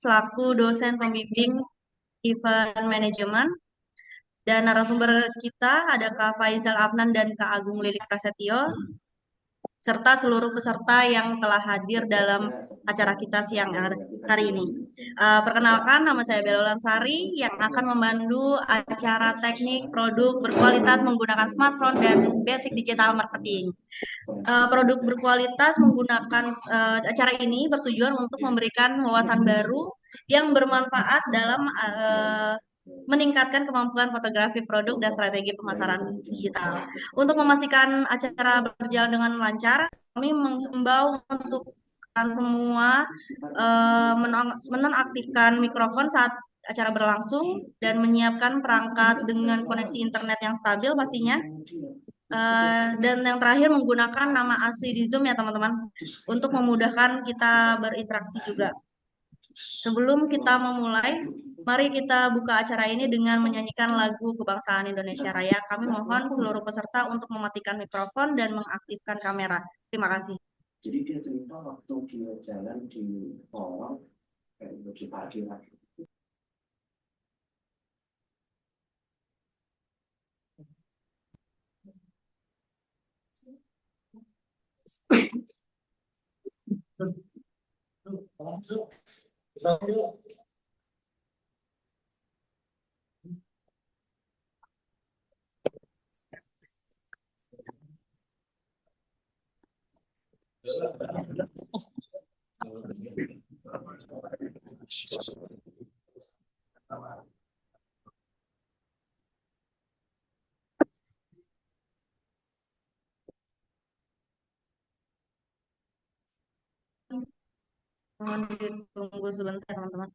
selaku dosen pembimbing event manajemen. Dan narasumber kita ada Kak Faizal Afnan dan Kak Agung Lilik Prasetyo, serta seluruh peserta yang telah hadir dalam acara kita siang hari ini. Perkenalkan, nama saya Bella Ulansari yang akan memandu acara teknik produk berkualitas menggunakan smartphone dan basic digital marketing. Produk berkualitas menggunakan acara ini bertujuan untuk memberikan wawasan baru yang bermanfaat dalam meningkatkan kemampuan fotografi produk dan strategi pemasaran digital. Untuk memastikan acara berjalan dengan lancar, kami menghimbau untuk semua menonaktifkan mikrofon saat acara berlangsung dan menyiapkan perangkat dengan koneksi internet yang stabil pastinya. Dan yang terakhir menggunakan nama asli di Zoom ya teman-teman, untuk memudahkan kita berinteraksi juga. Sebelum kita memulai, mari kita buka acara ini dengan menyanyikan lagu Kebangsaan Indonesia Raya. Kami mohon seluruh peserta untuk mematikan mikrofon dan mengaktifkan kamera. Terima kasih. Jadi dia cerita waktu dia jalan di mall, kayak di pagi lagi. Mohon ditunggu sebentar teman-teman.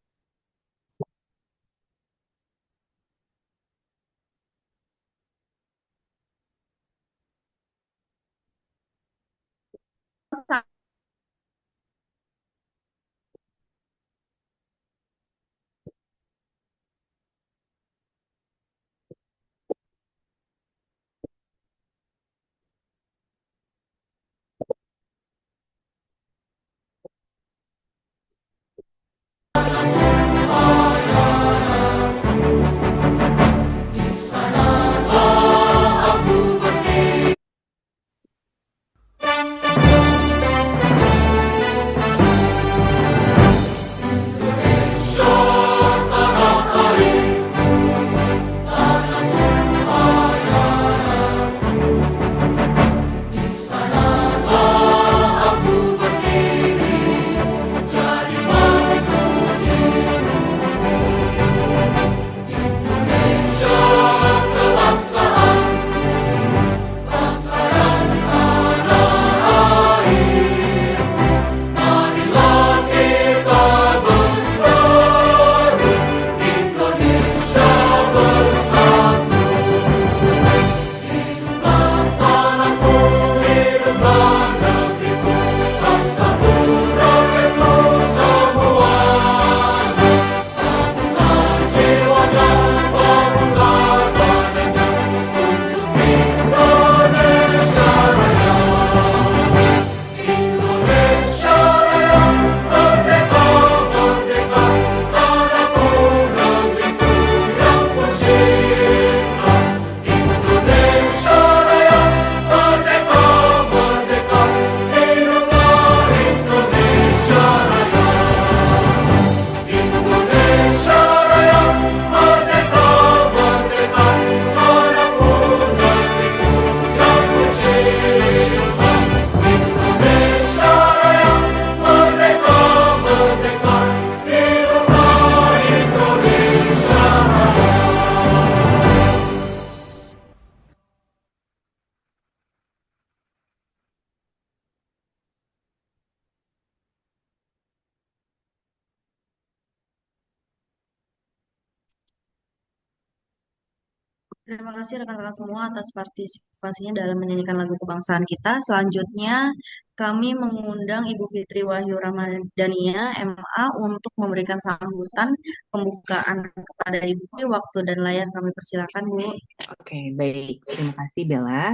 Terima kasih rekan-rekan semua atas partisipasinya dalam menyanyikan lagu kebangsaan kita. Selanjutnya, kami mengundang Ibu Fitri Wahyu Ramadhania, MA, untuk memberikan sambutan pembukaan kepada Ibu Fitri. Waktu dan layar kami persilakan, Bu. Oke, baik. Terima kasih, Bella.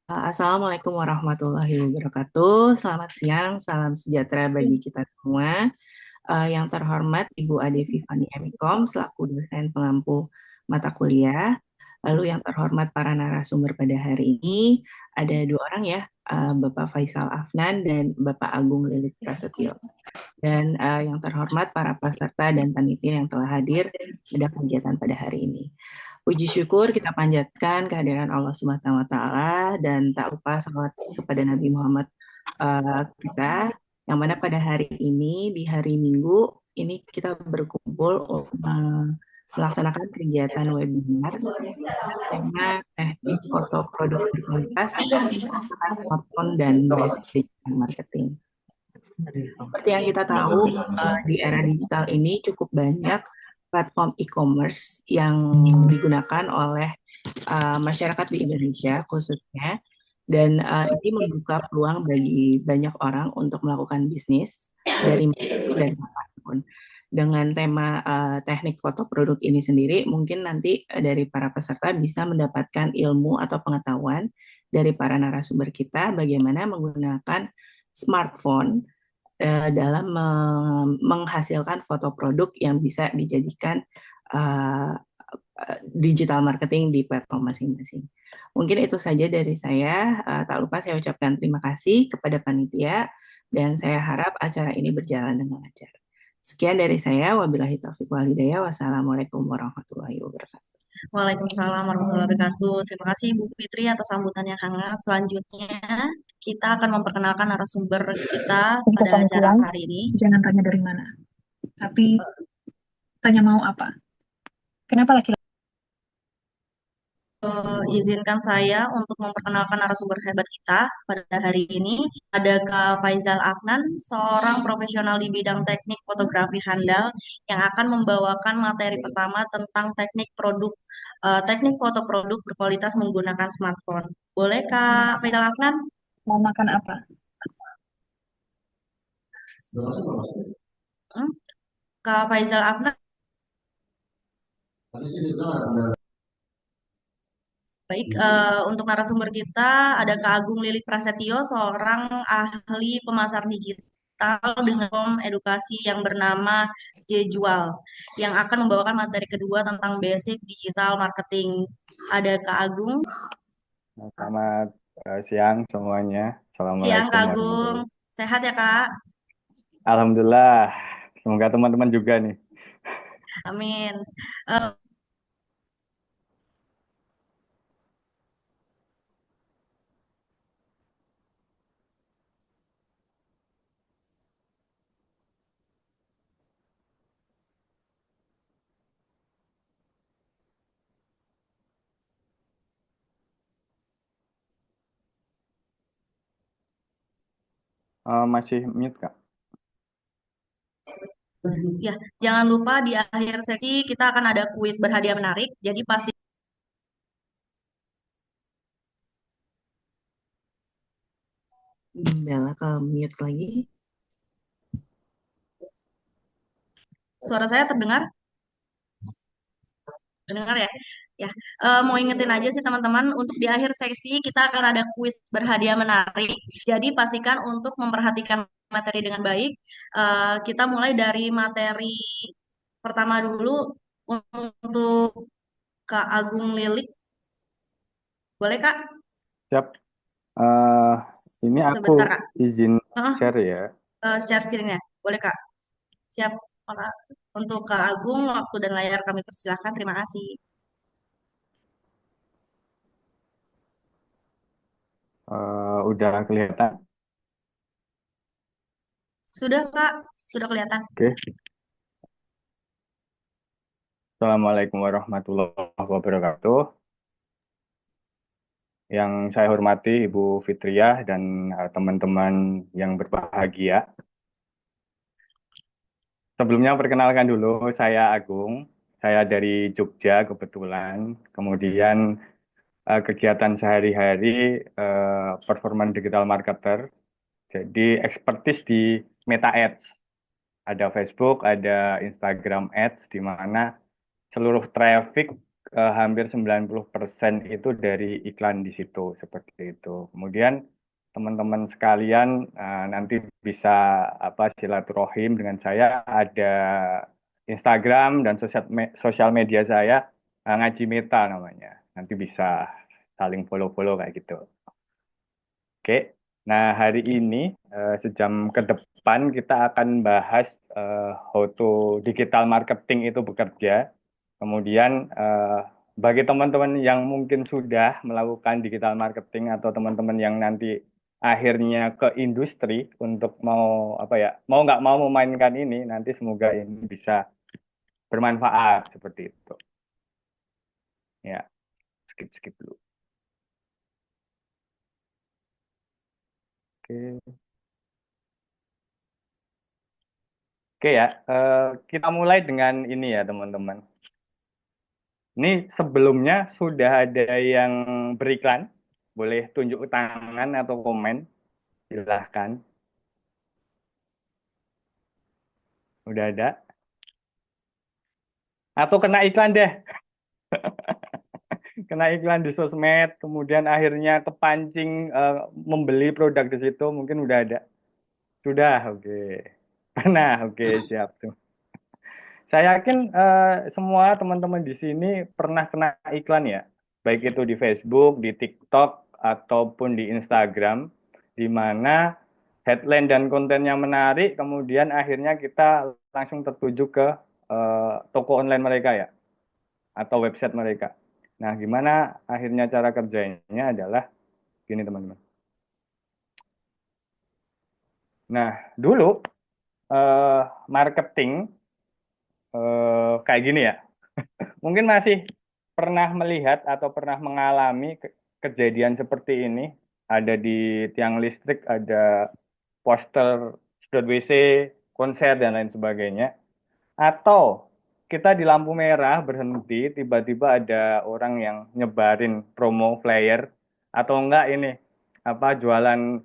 Assalamualaikum warahmatullahi wabarakatuh. Selamat siang, salam sejahtera bagi kita semua. Yang terhormat Ibu Ade Vivani Emikom selaku dosen pengampu mata kuliah. Lalu yang terhormat para narasumber pada hari ini ada dua orang ya, Bapak Faisal Afnan dan Bapak Agung Lilik Prasetyo. Dan yang terhormat para peserta dan panitia yang telah hadir pada kegiatan pada hari ini. Puji syukur kita panjatkan kehadiran Allah Subhanahu wa Ta'ala dan tak lupa salawat kepada Nabi Muhammad kita, yang mana pada hari ini di hari Minggu ini kita berkumpul melaksanakan kegiatan webinar tema teknik foto produk berkualitas menggunakan smartphone dan basic digital marketing. Seperti yang kita tahu, di era digital ini cukup banyak platform e-commerce yang digunakan oleh masyarakat di Indonesia khususnya, dan ini membuka peluang bagi banyak orang untuk melakukan bisnis dari mana dan kapanpun. Dengan tema teknik foto produk ini sendiri, mungkin nanti dari para peserta bisa mendapatkan ilmu atau pengetahuan dari para narasumber kita bagaimana menggunakan smartphone dalam menghasilkan foto produk yang bisa dijadikan digital marketing di platform masing-masing. Mungkin itu saja dari saya. Tak lupa saya ucapkan terima kasih kepada panitia dan saya harap acara ini berjalan dengan lancar. Sekian dari saya. Wabillahi taufiq wal hidayah. Wassalamualaikum warahmatullahi wabarakatuh. Waalaikumsalam warahmatullahi wabarakatuh. Terima kasih Bu Fitri atas sambutan yang hangat. Selanjutnya kita akan memperkenalkan narasumber kita Untuk pada suami acara pulang, hari ini. jangan tanya dari mana, tapi tanya mau apa. Kenapa laki-laki? Izinkan saya untuk memperkenalkan narasumber hebat kita pada hari ini. Ada Kak Faizal Afnan, seorang profesional di bidang teknik fotografi handal yang akan membawakan materi pertama tentang teknik foto produk berkualitas menggunakan smartphone. Boleh Kak Faizal Afnan? Mau makan apa? Hmm? Kak Faizal Afnan. Baik, untuk narasumber kita ada Kak Agung Lilik Prasetyo, seorang ahli pemasar digital dengan platform edukasi yang bernama Jejual, yang akan membawakan materi kedua tentang basic digital marketing. Ada Kak Agung. Selamat siang semuanya. Siang Assalamualaikum Kak Agung. warahmatullahi. Sehat ya Kak? Alhamdulillah. Semoga teman-teman juga nih. Amin. Masih mute, Kak? Ya, jangan lupa di akhir sesi kita akan ada kuis berhadiah menarik. Jadi pasti Bella ke mute lagi. suara saya terdengar? Dengar ya? Ya, mau ingetin aja sih teman-teman, untuk di akhir sesi kita akan ada kuis berhadiah menarik. Jadi pastikan untuk memperhatikan materi dengan baik. Kita mulai dari materi pertama dulu untuk Kak Agung Lilik. Boleh Kak? Siap. Ini aku Sebentar Kak. izin Heeh, share ya. share screen-nya. Boleh Kak? Siap. Untuk Kak Agung, waktu dan layar kami persilahkan. Terima kasih. Udah kelihatan. Sudah Kak, sudah kelihatan. Oke. Assalamualaikum warahmatullahi wabarakatuh. Yang saya hormati Ibu Fitriah dan teman-teman yang berbahagia. Sebelumnya perkenalkan dulu, saya Agung. Saya dari Jogja kebetulan. Kemudian kegiatan sehari-hari performance digital marketer. Jadi expertise di Meta Ads. Ada Facebook, ada Instagram Ads, di mana seluruh traffic hampir 90% itu dari iklan di situ, seperti itu. Kemudian teman-teman sekalian nanti bisa silaturahim dengan saya. Ada Instagram dan sosial media saya, Ngaji Meta namanya. Nanti bisa saling follow-follow kayak gitu. Oke. Nah, hari ini sejam ke depan kita akan bahas how to digital marketing itu bekerja. Kemudian bagi teman-teman yang mungkin sudah melakukan digital marketing atau teman-teman yang nanti akhirnya ke industri untuk mau mau nggak mau memainkan ini, nanti semoga ini bisa bermanfaat seperti itu. Ya, skip dulu. Oke. Oke ya, kita mulai dengan ini ya teman-teman. Ini sebelumnya sudah ada yang beriklan, boleh tunjuk tangan atau komen, silahkan. Udah ada? Atau kena iklan deh, kena iklan di sosmed, kemudian akhirnya kepancing membeli produk di situ, mungkin udah ada. Sudah, oke. Nah, oke, siap tuh. Saya yakin semua teman-teman di sini pernah kena iklan ya, baik itu di Facebook, di TikTok, ataupun di Instagram, di mana headline dan kontennya menarik, kemudian akhirnya kita langsung tertuju ke toko online mereka ya, atau website mereka. Nah, gimana akhirnya cara kerjanya adalah gini teman-teman. Nah, dulu marketing kayak gini ya. Mungkin masih pernah melihat atau pernah mengalami kejadian seperti ini. Ada di tiang listrik, ada poster sedot WC, konser, dan lain sebagainya. Atau kita di lampu merah berhenti, tiba-tiba ada orang yang nyebarin promo flyer. Atau enggak ini, jualan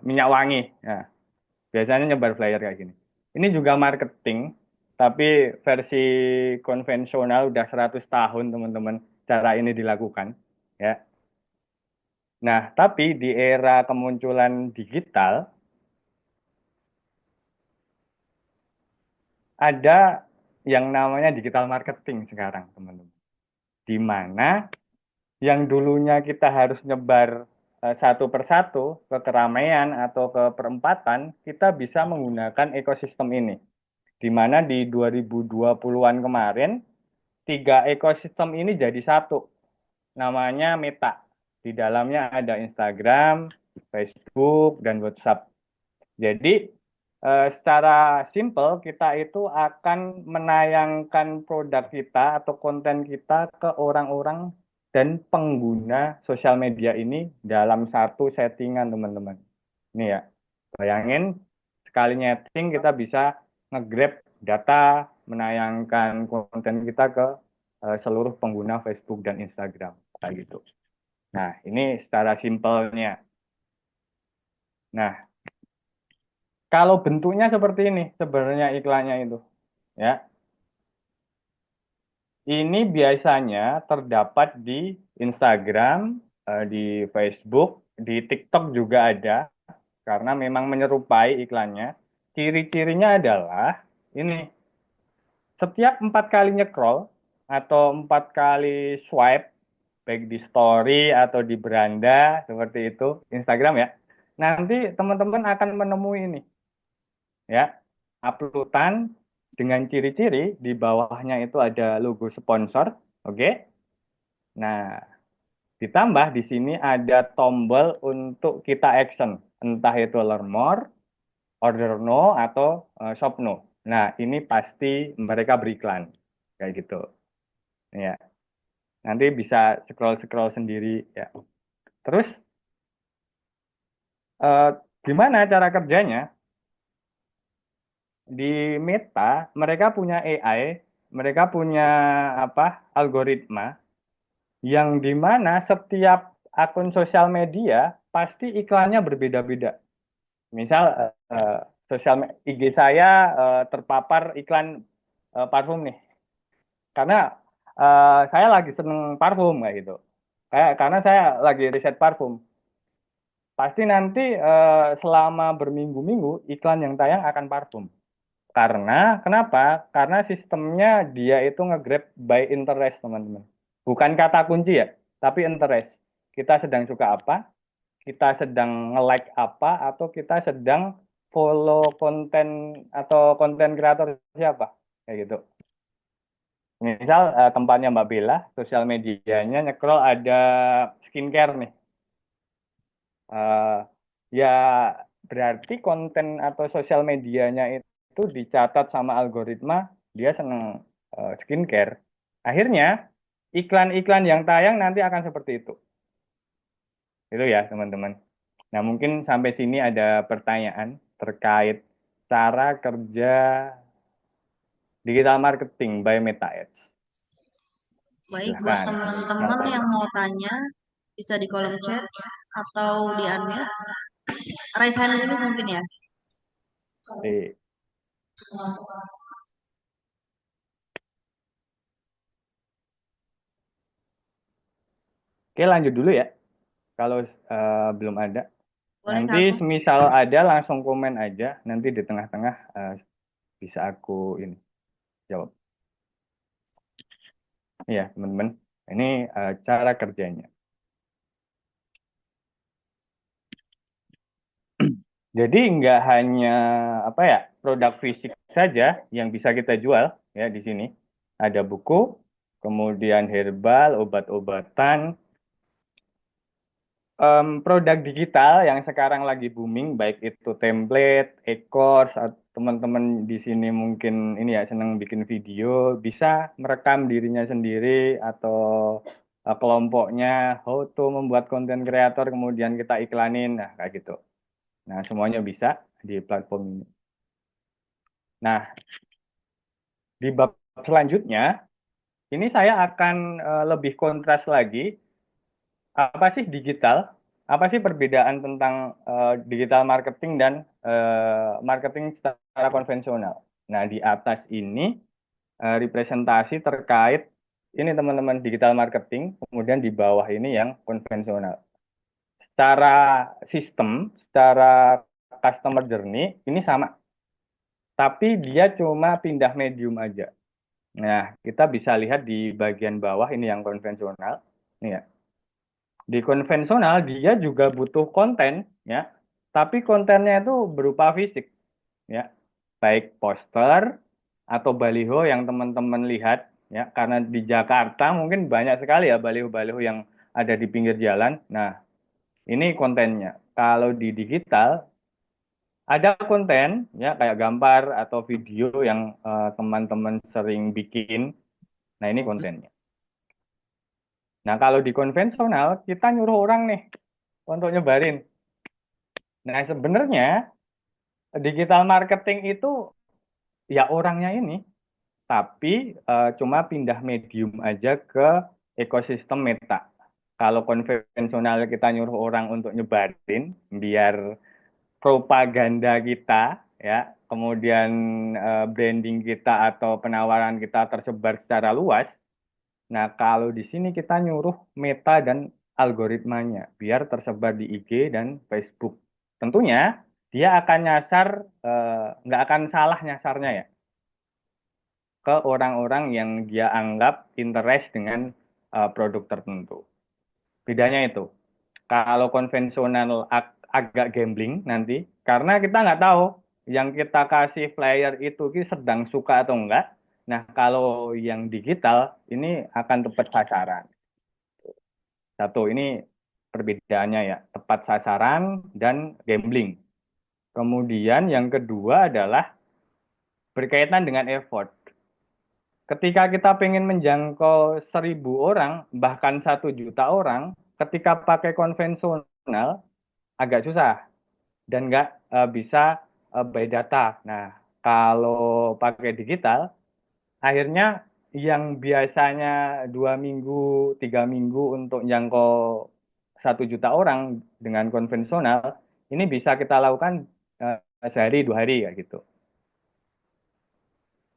minyak wangi. Nah, biasanya nyebar flyer kayak gini. Ini juga marketing, tapi versi konvensional udah 100 tahun teman-teman cara ini dilakukan. Ya. Nah, tapi di era kemunculan digital, ada yang namanya digital marketing sekarang, teman-teman. Di mana yang dulunya kita harus nyebar satu persatu ke keramaian atau ke perempatan, kita bisa menggunakan ekosistem ini. Di mana di 2020-an kemarin, 3 ekosistem ini jadi satu. Namanya Meta. Di dalamnya ada Instagram, Facebook, dan WhatsApp. Jadi, secara simple, kita itu akan menayangkan produk kita atau konten kita ke orang-orang dan pengguna sosial media ini dalam satu settingan, teman-teman. Ini ya, bayangin sekali nyeting kita bisa nge-grab data, menayangkan konten kita ke seluruh pengguna Facebook dan Instagram kayak gitu. Nah, ini secara simpelnya. Nah, kalau bentuknya seperti ini sebenarnya iklannya itu, ya. Ini biasanya terdapat di Instagram, di Facebook, di TikTok juga ada karena memang menyerupai iklannya. Ciri-cirinya adalah ini, setiap 4 kali nyekrol atau 4 kali swipe, baik di story atau di beranda, seperti itu, Instagram ya, nanti teman-teman akan menemui ini, ya, uploadan dengan ciri-ciri, di bawahnya itu ada logo sponsor, oke? Nah, ditambah di sini ada tombol untuk kita action, entah itu learn more, order no, atau shop no. Nah, ini pasti mereka beriklan kayak gitu. Ya, nanti bisa scroll-scroll sendiri ya. Terus eh, gimana cara kerjanya? Di Meta mereka punya AI, mereka punya algoritma yang dimana setiap akun sosial media pasti iklannya berbeda-beda. Misal IG saya terpapar iklan parfum nih, karena saya lagi seneng parfum kayak gitu. Karena saya lagi riset parfum. pasti nanti selama berminggu-minggu iklan yang tayang akan parfum. Karena kenapa? Karena sistemnya dia itu nge-grab by interest, teman-teman. Bukan kata kunci ya, tapi interest. Kita sedang suka apa, kita sedang nge-like apa, atau kita sedang follow konten atau konten kreator siapa. Kayak gitu. Misal tempatnya Mbak Bella, sosial medianya nyekrol ada skincare nih. Eh, ya berarti konten atau sosial medianya itu dicatat sama algoritma, dia seneng skincare. Akhirnya iklan-iklan yang tayang nanti akan seperti itu. Itu ya teman-teman. Nah mungkin sampai sini ada pertanyaan terkait cara kerja digital marketing by Meta Ads. Baik, buat Silahkan. teman-teman yang mau tanya, bisa di kolom chat atau di unmute. Raise hand dulu mungkin ya. Eh, Oke lanjut dulu ya. Kalau belum ada. Boleh Nanti Kak Agung? semisal ada langsung komen aja. Nanti di tengah-tengah bisa aku ini jawab. Iya teman-teman. Ini cara kerjanya. Jadi nggak hanya apa ya produk fisik saja yang bisa kita jual ya di sini. Ada buku, kemudian herbal, obat-obatan, produk digital yang sekarang lagi booming, baik itu template, e-course, teman-teman di sini mungkin ini ya senang bikin video, bisa merekam dirinya sendiri atau kelompoknya, how to membuat konten kreator, kemudian kita iklanin, nah kayak gitu. Nah semuanya bisa di platform ini. Nah di bab selanjutnya, ini saya akan lebih kontras lagi apa sih digital? Apa sih perbedaan tentang digital marketing dan marketing secara konvensional? Nah, di atas ini representasi terkait ini teman-teman digital marketing, kemudian di bawah ini yang konvensional. Secara sistem, secara customer journey ini sama, tapi dia cuma pindah medium aja. Nah, kita bisa lihat di bagian bawah ini yang konvensional. Ini ya. Di konvensional dia juga butuh konten ya, tapi kontennya itu berupa fisik ya, baik poster atau baliho yang teman-teman lihat ya, karena di Jakarta mungkin banyak sekali ya baliho-baliho yang ada di pinggir jalan. Nah, ini kontennya. Kalau di digital ada konten ya kayak gambar atau video yang teman-teman sering bikin. Nah, ini kontennya. Nah, kalau di konvensional kita nyuruh orang nih untuk nyebarin. Nah, sebenarnya digital marketing itu ya orangnya ini, tapi cuma pindah medium aja ke ekosistem Meta. Kalau konvensional kita nyuruh orang untuk nyebarin, biar propaganda kita, ya, kemudian branding kita atau penawaran kita tersebar secara luas. Nah, kalau di sini kita nyuruh Meta dan algoritmanya, biar tersebar di IG dan Facebook. Tentunya dia akan nyasar, nggak akan salah nyasarnya ya, ke orang-orang yang dia anggap interest dengan produk tertentu. Bedanya itu, kalau konvensional agak gambling nanti, karena kita nggak tahu yang kita kasih flyer itu sedang suka atau enggak. Nah, kalau yang digital ini akan tepat sasaran. Satu, ini perbedaannya ya, tepat sasaran dan gambling. Kemudian yang kedua adalah berkaitan dengan effort. Ketika kita pengen menjangkau 1.000 orang, bahkan 1 juta orang, ketika pakai konvensional agak susah dan nggak bisa by data. Nah, kalau pakai digital, akhirnya yang biasanya 2 minggu, 3 minggu untuk jangkau 1 juta orang dengan konvensional, ini bisa kita lakukan sehari 2 hari ya gitu.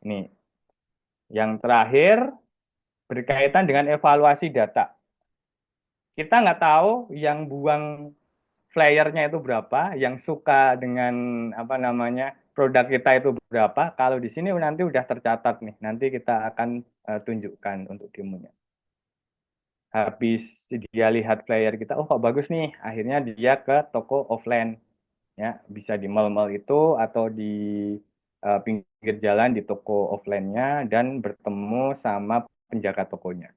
Ini yang terakhir berkaitan dengan evaluasi data. Kita nggak tahu yang buang flyernya itu berapa, yang suka dengan apa namanya produk kita itu berapa. Kalau di sini nanti udah tercatat nih, nanti kita akan tunjukkan untuk demonya. Habis dia lihat flyer kita, oh kok bagus nih, akhirnya dia ke toko offline, ya bisa di mall-mall itu atau di pinggir jalan di toko offline-nya dan bertemu sama penjaga tokonya.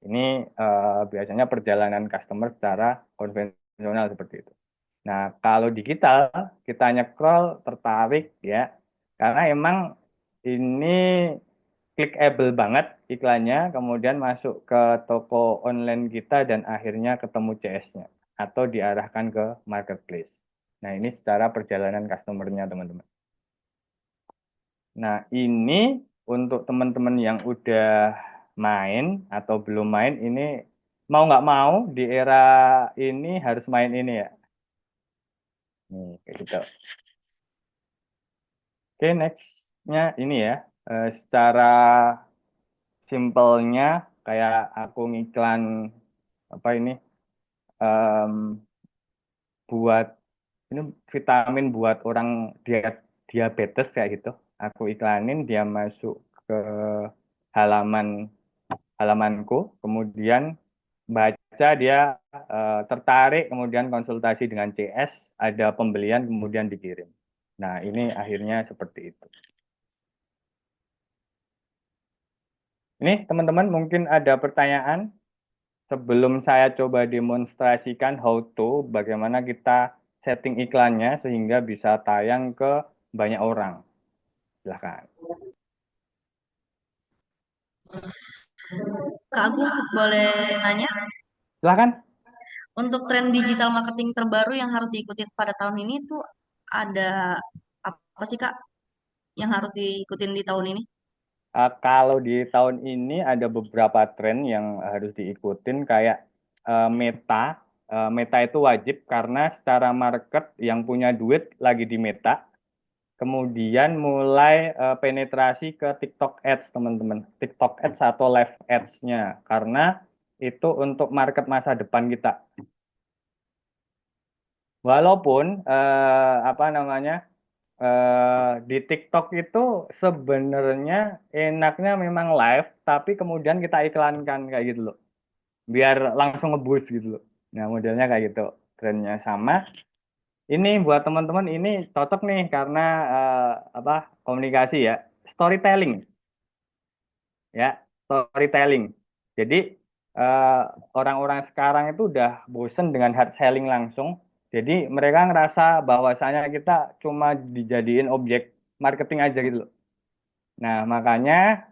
Ini biasanya perjalanan customer secara konvensional seperti itu. Nah, kalau digital kita nge-scroll tertarik ya, karena emang ini clickable banget iklannya, kemudian masuk ke toko online kita dan akhirnya ketemu CS-nya atau diarahkan ke marketplace. Nah, ini secara perjalanan customer-nya teman-teman. Nah, ini untuk teman-teman yang udah main atau belum main, ini mau nggak mau di era ini harus main ini ya. Nih, kayak gitu. Oke, next-nya ini ya. Secara simpelnya kayak aku ngiklan apa ini buat ini vitamin buat orang diabetes kayak gitu. Aku iklanin, dia masuk ke halamanku, kemudian baca, dia tertarik, kemudian konsultasi dengan CS, ada pembelian, kemudian dikirim. Nah, ini akhirnya seperti itu. Ini teman-teman mungkin ada pertanyaan sebelum saya coba demonstrasikan how to, bagaimana kita setting iklannya sehingga bisa tayang ke banyak orang. Silahkan. Kak Agung boleh nanya, Silahkan. untuk tren digital marketing terbaru yang harus diikuti pada tahun ini tuh ada apa sih Kak yang harus diikutin di tahun ini? Kalau di tahun ini ada beberapa tren yang harus diikutin kayak Meta. Meta itu wajib karena secara market yang punya duit lagi di Meta. Kemudian mulai penetrasi ke TikTok Ads, teman-teman. TikTok Ads atau Live Ads-nya. Karena itu untuk market masa depan kita. Walaupun apa namanya di TikTok itu sebenarnya enaknya memang live, tapi kemudian kita iklankan kayak gitu loh, biar langsung nge-boost gitu loh. Nah, modelnya kayak gitu, trennya sama. Ini buat teman-teman ini cocok nih karena apa komunikasi ya, storytelling ya, storytelling. Jadi eh, orang-orang sekarang itu udah bosen dengan hard selling langsung. Jadi mereka ngerasa bahwasanya kita cuma dijadiin objek marketing aja gitu loh. Nah, makanya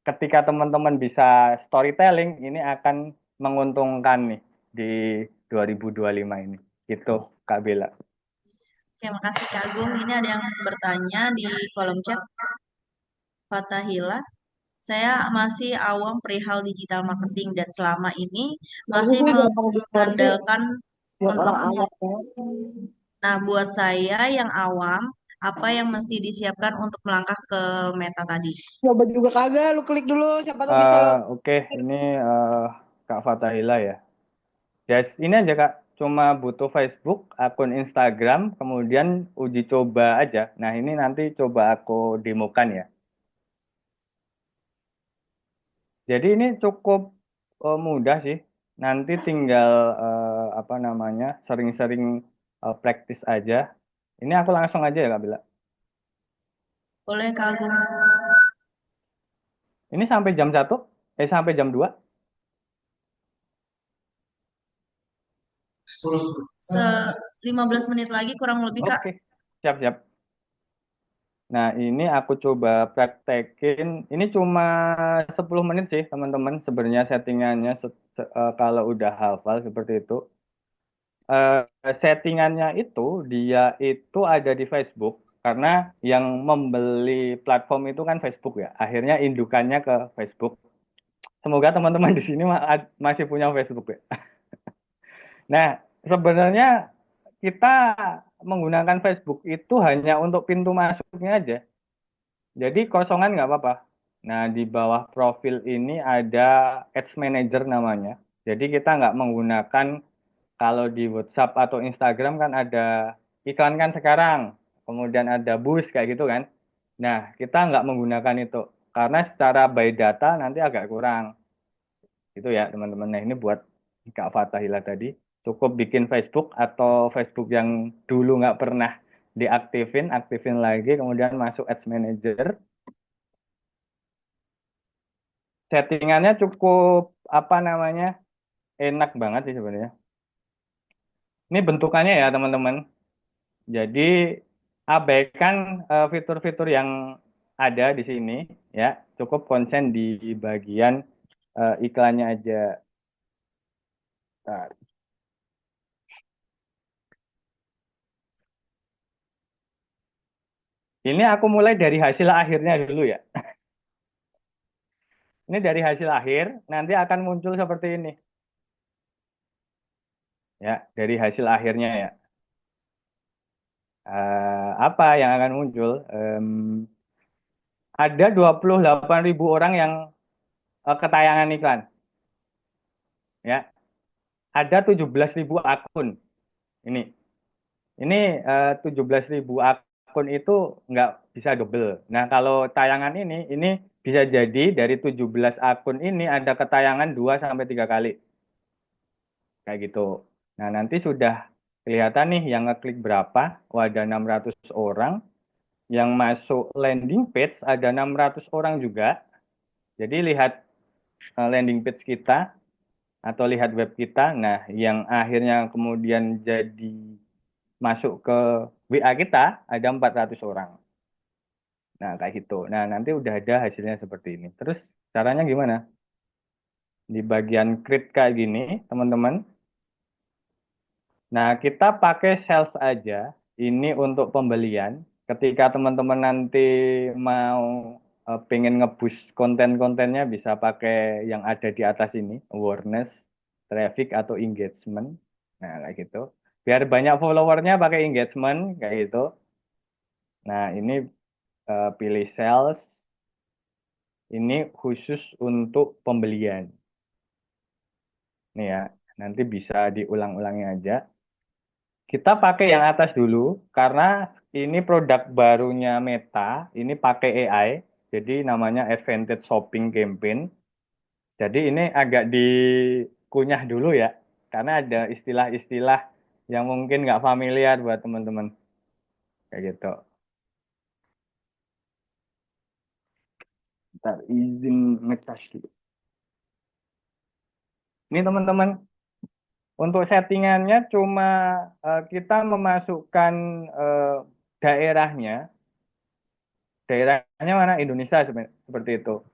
ketika teman-teman bisa storytelling, ini akan menguntungkan nih di 2025 ini. Gitu, Kak Bella. Terima kasih Kak Agung. Ini ada yang bertanya di kolom chat, Fatahila. Saya masih awam perihal digital marketing dan selama ini masih mengandalkan word of mouth. Nah, buat saya yang awam, apa yang mesti disiapkan untuk melangkah ke meta tadi? Coba juga kagak, lu klik dulu, siapa tuh bisa lo. Oke, ini Kak Fatahila ya. Yes, ini aja Kak. Cuma butuh Facebook, akun Instagram, kemudian uji coba aja. Nah, ini nanti coba aku demokan ya. Jadi ini cukup mudah sih. Nanti tinggal apa namanya sering-sering praktis aja. Ini aku langsung aja ya Kak Bila. Boleh Kak Agung. Ini sampai jam 1, sampai jam 2. 15 menit lagi kurang lebih Kak. Oke, siap-siap. Nah, ini aku coba praktekin. Ini cuma 10 menit sih, teman-teman. Sebenarnya settingannya kalau udah hafal seperti itu. Settingannya itu, dia itu ada di Facebook. Karena yang membeli platform itu kan Facebook ya. Akhirnya indukannya ke Facebook. Semoga teman-teman di sini masih punya Facebook ya. Nah, sebenarnya kita menggunakan Facebook itu hanya untuk pintu masuknya aja. Jadi kosongan nggak apa-apa. Nah, di bawah profil ini ada Ads Manager namanya. Jadi kita nggak menggunakan kalau di WhatsApp atau Instagram kan ada iklan kan sekarang, kemudian ada boost kayak gitu kan. Nah, kita nggak menggunakan itu karena secara by data nanti agak kurang. Itu ya teman-teman. Nah, ini buat Kak Fatahila tadi. Cukup bikin Facebook atau Facebook yang dulu nggak pernah diaktifin, aktifin lagi, kemudian masuk Ads Manager. Settingannya cukup apa namanya enak banget sih sebenarnya. Ini bentukannya ya teman-teman. Jadi abaikan fitur-fitur yang ada di sini ya. Cukup konsen di bagian iklannya aja. Nah, ini aku mulai dari hasil akhirnya dulu ya. Ini dari hasil akhir nanti akan muncul seperti ini. Ya, dari hasil akhirnya ya. Apa yang akan muncul? Ada 28.000 orang yang ketayangan iklan. Ya, ada 17.000 akun. Ini 17.000 akun itu nggak bisa double. Nah, kalau tayangan ini bisa jadi dari 17 akun ini ada ketayangan 2 sampai 3 kali. Kayak gitu. Nah, nanti sudah kelihatan nih yang ngeklik berapa. Oh, ada 600 orang. Yang masuk landing page ada 600 orang juga. Jadi lihat landing page kita atau lihat web kita. Nah, yang akhirnya kemudian jadi masuk ke WA kita ada 400 orang. Nah, kayak gitu. Nah, nanti udah ada hasilnya seperti ini. Terus caranya gimana? Di bagian create kayak gini, teman-teman. Nah, kita pakai sales aja. Ini untuk pembelian. Ketika teman-teman nanti mau pengen nge-boost konten-kontennya bisa pakai yang ada di atas ini, awareness, traffic atau engagement. Nah, kayak gitu. Biar banyak followernya pakai engagement kayak gitu. Nah, ini pilih sales. Ini khusus untuk pembelian. Nih ya, nanti bisa diulang-ulangi aja. Kita pakai yang atas dulu, karena ini produk barunya Meta, ini pakai AI, jadi namanya Advantage Shopping Campaign. Jadi ini agak dikunyah dulu ya, karena ada istilah-istilah yang mungkin nggak familiar buat teman-teman. Kayak gitu. Ntar izin ngecas dulu. Ini teman-teman, untuk settingannya cuma kita memasukkan daerahnya. Daerahnya mana? Indonesia seperti itu.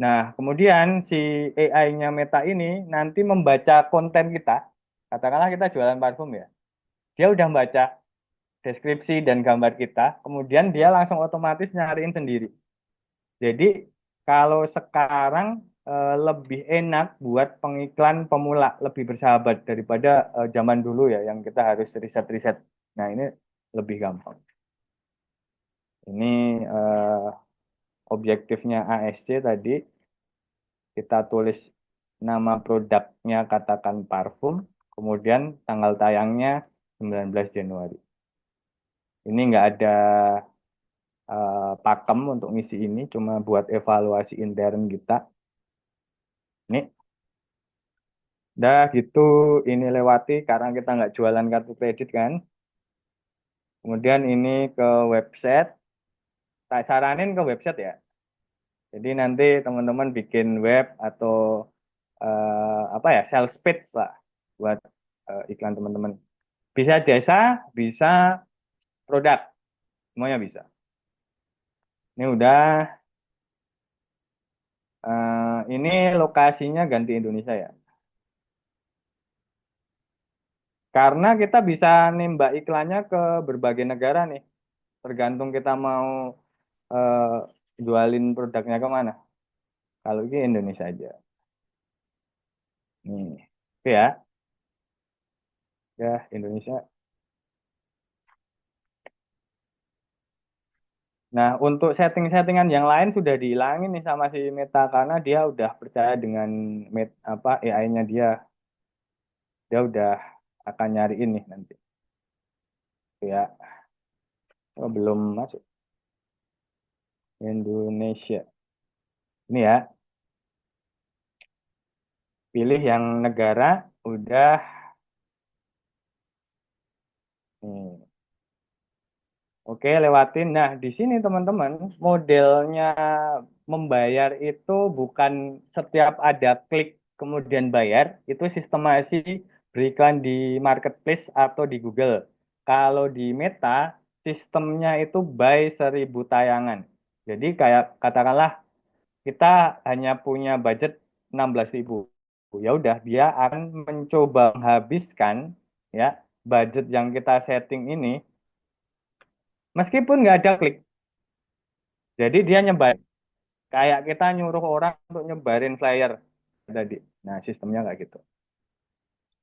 Nah, kemudian si AI-nya Meta ini nanti membaca konten kita. Katakanlah kita jualan parfum ya. Dia udah baca deskripsi dan gambar kita, kemudian dia langsung otomatis nyariin sendiri. Jadi kalau sekarang lebih enak buat pengiklan pemula, lebih bersahabat daripada zaman dulu ya, yang kita harus riset-riset. Nah, ini lebih gampang. Ini objektifnya ASC tadi. Kita tulis nama produknya, katakan parfum, kemudian tanggal tayangnya 19 Januari. Ini nggak ada pakem untuk ngisi ini, cuma buat evaluasi intern kita. Ini udah gitu, ini lewati karena kita nggak jualan kartu kredit kan. Kemudian ini ke website, saya saranin ke website ya. Jadi nanti teman-teman bikin web atau apa ya, sales page lah buat iklan teman-teman. Bisa jasa, bisa produk, semuanya bisa. Ini udah, ini lokasinya ganti Indonesia ya. Karena kita bisa nembak iklannya ke berbagai negara nih. Tergantung kita mau jualin produknya kemana. Kalau ini Indonesia aja. Nih, oke ya. Ya, Indonesia. Nah, untuk setting-settingan yang lain sudah dihilangin nih sama si Meta karena dia udah percaya dengan AI-nya dia. Dia udah akan nyari ini nanti. Ya, oh, belum masuk. Indonesia. Ini ya, pilih yang negara, udah. Nih. Oke, lewatin. Nah, di sini teman-teman, modelnya membayar itu bukan setiap ada klik kemudian bayar, itu sistemasi berikan di marketplace atau di Google. Kalau di Meta, sistemnya itu by 1000 tayangan. Jadi kayak katakanlah kita hanya punya budget 16.000. Ya udah, dia akan mencoba menghabiskan ya budget yang kita setting ini meskipun nggak ada klik. Jadi dia nyebar kayak kita nyuruh orang untuk nyebarin flyer tadi. Nah, sistemnya nggak gitu.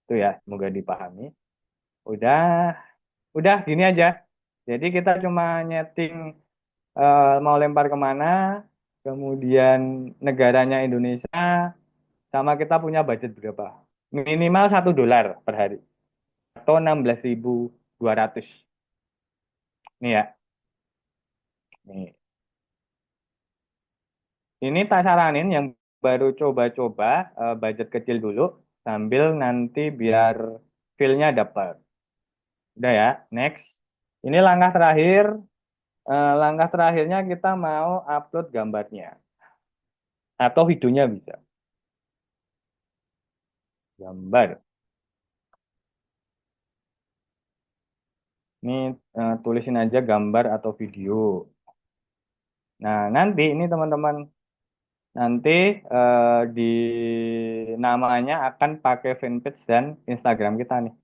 Itu ya, semoga dipahami. Udah, udah gini aja. Jadi kita cuma nyeting mau lempar kemana, kemudian negaranya Indonesia, sama kita punya budget berapa. Minimal $1 per hari atau 16.200. Nih ya, nih. Ini tak saranin yang baru coba-coba budget kecil dulu sambil nanti biar feel-nya dapat. Udah ya, next. Ini langkah terakhir. Langkah terakhirnya kita mau upload gambarnya atau videonya bisa. Gambar. Ini tulisin aja gambar atau video. Nah, nanti ini teman-teman nanti di namanya akan pakai fanpage dan Instagram kita nih.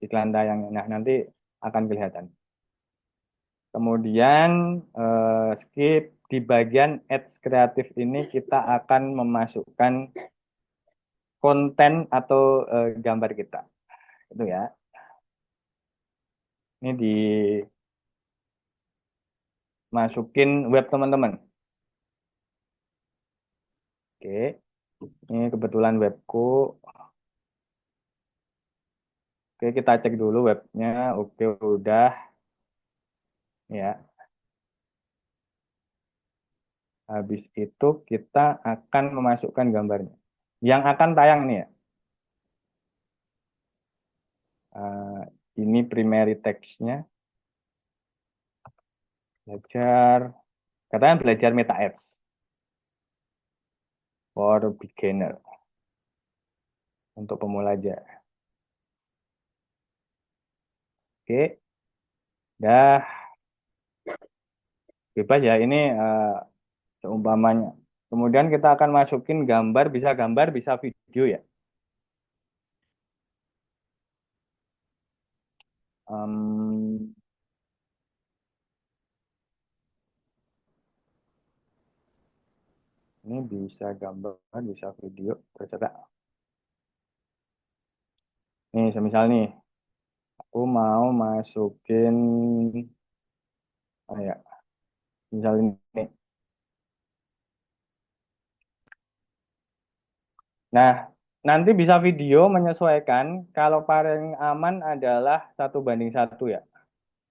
Iklan tayangnya. Nah, nanti akan kelihatan. Kemudian skip di bagian ads kreatif ini kita akan memasukkan konten atau gambar kita. Itu ya. Ini dimasukin web teman-teman. Oke. Ini kebetulan webku. Oke, kita cek dulu webnya. Oke, udah. Ya. Habis itu kita akan memasukkan gambarnya. Yang akan tayang nih ya. Ini primary text-nya. Belajar. Katanya belajar Meta Ads. For beginner. Untuk pemula aja. Oke. Dah. Bebas ya. Ini seumpamanya. Kemudian kita akan masukin gambar, bisa video ya. Ini bisa gambar, bisa video, terserah. Nih, semisal nih, aku mau masukin, ya, misal ini. Nah, nanti bisa video menyesuaikan. Kalau paling aman adalah 1:1 ya.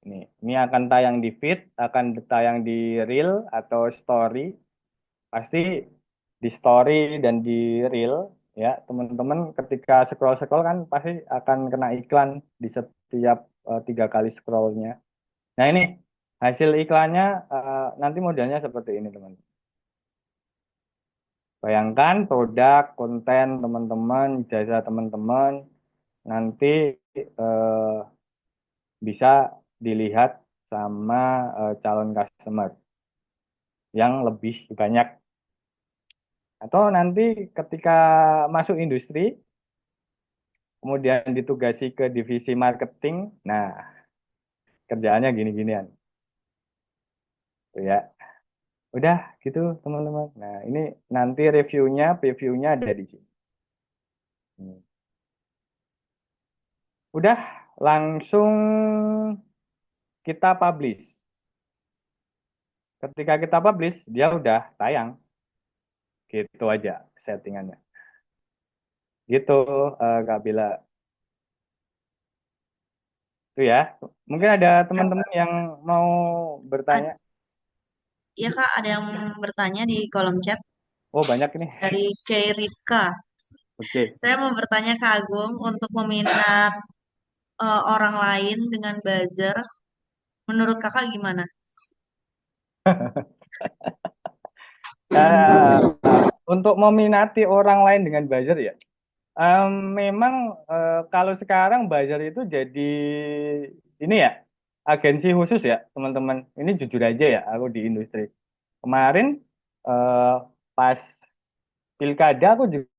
Ini akan tayang di feed, akan tayang di reel atau story. Pasti di story dan di reel ya, teman-teman ketika scroll kan pasti akan kena iklan di setiap 3 kali scrollnya. Nah, ini hasil iklannya nanti modelnya seperti ini teman. Bayangkan produk, konten teman-teman, jasa teman-teman nanti bisa dilihat sama calon customer yang lebih banyak. Atau nanti ketika masuk industri, kemudian ditugasi ke divisi marketing, nah kerjaannya gini-ginian. Tuh ya. Udah gitu teman-teman. Nah ini nanti previewnya ada di sini. Udah langsung kita publish. Ketika kita publish, dia udah tayang. Gitu aja settingannya. Gitu Kak Bila. Itu ya. Mungkin ada teman-teman yang mau bertanya. Iya Kak, ada yang bertanya di kolom chat Oh, banyak ini. dari Keirika. Oke. Saya mau bertanya ke Agung untuk meminat orang lain dengan buzzer. Menurut Kakak gimana? Eh, untuk meminati orang lain dengan buzzer ya. Memang kalau sekarang buzzer itu jadi ini ya, agensi khusus ya, teman-teman. Ini jujur aja ya, aku di industri. Kemarin eh, pas pilkada aku juga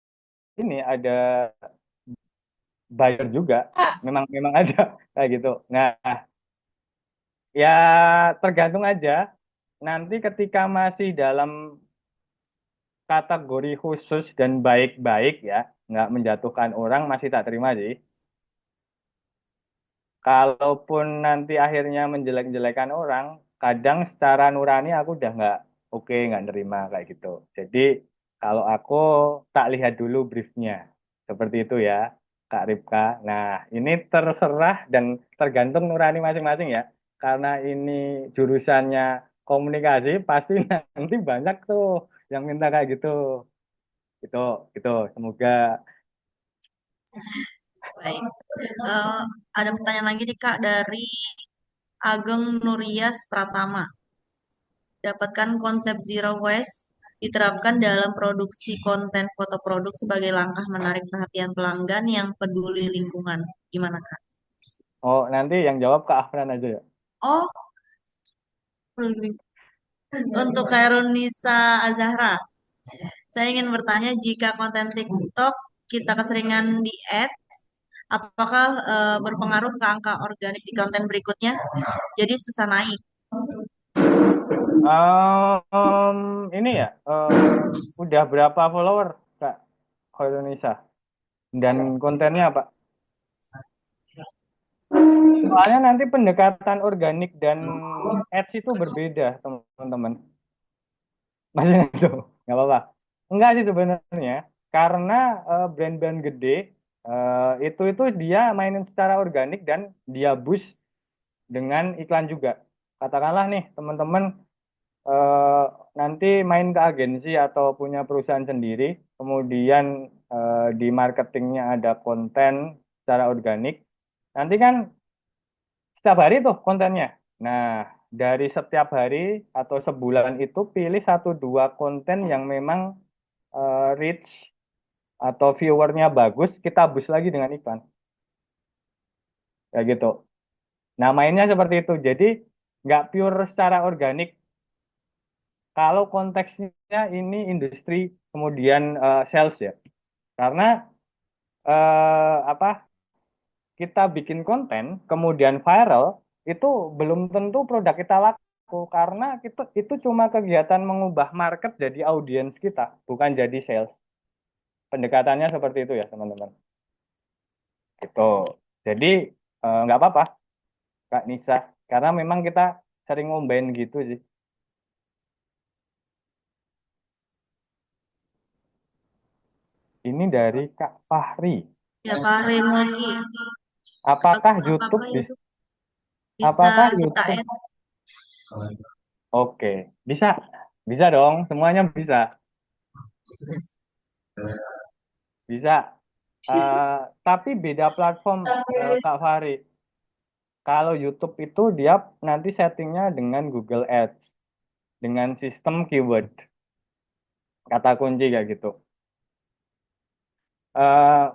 ini ada buzzer juga. Memang memang ada kayak gitu. Nah, ya tergantung aja. Nanti ketika masih dalam kategori khusus dan baik-baik ya, nggak menjatuhkan orang masih tak terima sih. Kalaupun nanti akhirnya menjelek-jelekan orang, kadang secara nurani aku udah nggak oke, nggak nerima kayak gitu. Jadi kalau aku tak lihat dulu briefnya, seperti itu ya, Kak Ripka. Nah, ini terserah dan tergantung nurani masing-masing ya. Karena ini jurusannya komunikasi, pasti nanti banyak tuh yang minta kayak gitu. Itu, itu. Semoga. Baik. Eh, ada pertanyaan lagi nih Kak dari Ageng Nurias Pratama. Dapatkan konsep zero waste diterapkan dalam produksi konten foto produk sebagai langkah menarik perhatian pelanggan yang peduli lingkungan. Gimana Kak? Oh, nanti yang jawab Kak Afran aja ya. Oh, untuk Kairunisa Azahra. Saya ingin bertanya, jika konten TikTok kita keseringan di add, apakah berpengaruh ke angka organik di konten berikutnya? Jadi susah naik. Ini ya, udah berapa follower Kak Indonesia dan kontennya apa? Soalnya nanti pendekatan organik dan ads itu berbeda, teman-teman. Masih itu, nggak apa-apa. Enggak sih sebenarnya, karena brand-brand gede itu dia mainin secara organik dan dia boost dengan iklan juga. Katakanlah nih, teman-teman eh, nanti main ke agensi atau punya perusahaan sendiri, kemudian di marketingnya ada konten secara organik, nanti kan setiap hari tuh kontennya. Nah, dari setiap hari atau sebulan itu pilih satu dua konten yang memang reach atau viewernya bagus, kita boost lagi dengan iklan. Kayak gitu. Nah, mainnya seperti itu. Jadi, nggak pure secara organik. Kalau konteksnya ini industri, kemudian sales ya. Karena apa kita bikin konten, kemudian viral, itu belum tentu produk kita laku karena itu cuma kegiatan mengubah market jadi audiens kita, bukan jadi sales. Pendekatannya seperti itu ya teman-teman. Gitu. Jadi nggak apa-apa Kak Nisa, karena memang kita sering ngombain gitu sih. Ini dari Kak Fahri. Ya Pak Remoki, Apakah YouTube apakah bisa? itu bisa Apakah kita YouTube? ads? Oke, bisa, bisa dong, semuanya bisa, bisa. Tapi beda platform, Kak Fahri. Kalau YouTube itu dia nanti settingnya dengan Google Ads, dengan sistem keyword, kata kunci kayak gitu. Eh,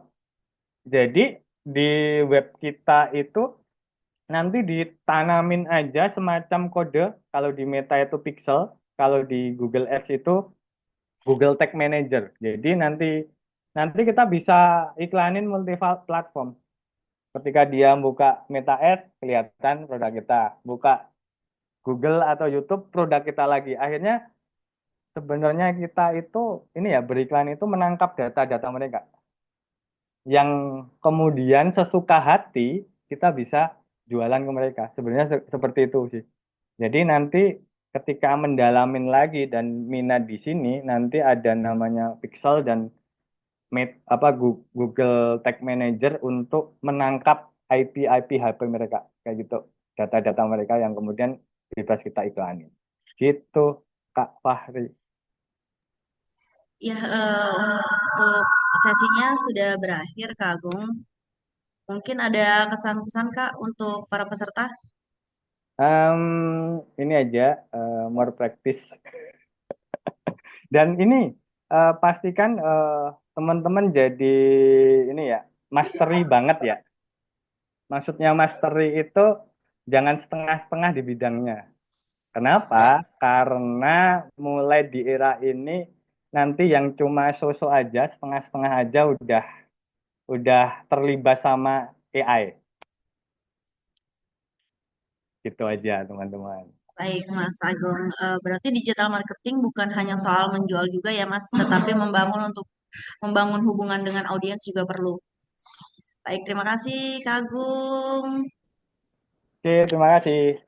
jadi di web kita itu nanti ditanamin aja semacam kode. Kalau di Meta itu pixel, kalau di Google Ads itu Google Tag Manager. Jadi nanti nanti kita bisa iklanin multi platform. Ketika dia buka Meta Ads, kelihatan produk kita. Buka Google atau YouTube, produk kita lagi. Akhirnya sebenarnya kita itu ini ya beriklan itu menangkap data-data mereka. Yang kemudian sesuka hati kita bisa jualan ke mereka. Sebenarnya seperti itu sih. Jadi nanti ketika mendalamin lagi dan minat di sini, nanti ada namanya Pixel dan Google Tag Manager untuk menangkap IP HP mereka kayak gitu, data-data mereka yang kemudian bebas kita iklanin. Gitu, Kak Fahri. Ya, untuk sesinya sudah berakhir, Kak Agung. Mungkin ada kesan-pesan, Kak, untuk para peserta? Ini aja, more practice. Dan ini pastikan teman-teman jadi ini ya, mastery banget ya. Maksudnya mastery itu jangan setengah-setengah di bidangnya. Kenapa? Karena mulai di era ini nanti yang cuma so-so aja, setengah-setengah aja udah terlibat sama AI. Gitu aja, teman-teman. Baik, Mas Agung. Berarti digital marketing bukan hanya soal menjual juga ya, Mas, tetapi membangun hubungan dengan audiens juga perlu. Baik, terima kasih, Kak Agung. Oke, terima kasih.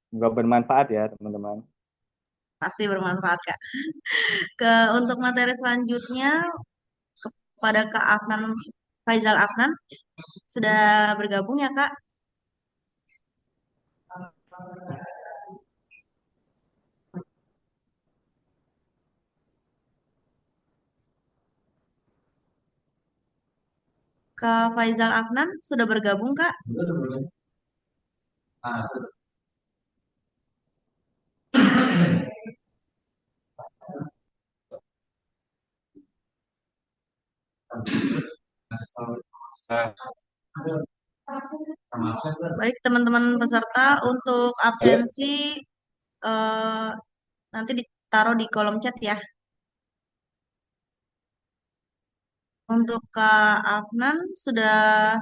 Semoga bermanfaat ya, teman-teman. Pasti bermanfaat, Kak. Untuk materi selanjutnya, kepada Kak Afnan, Faizal Afnan, sudah bergabung ya, Kak? Kak Faizal Afnan, sudah bergabung, Kak? Baik, teman-teman peserta, untuk absensi eh, nanti ditaruh di kolom chat ya. Untuk Kak Afnan sudah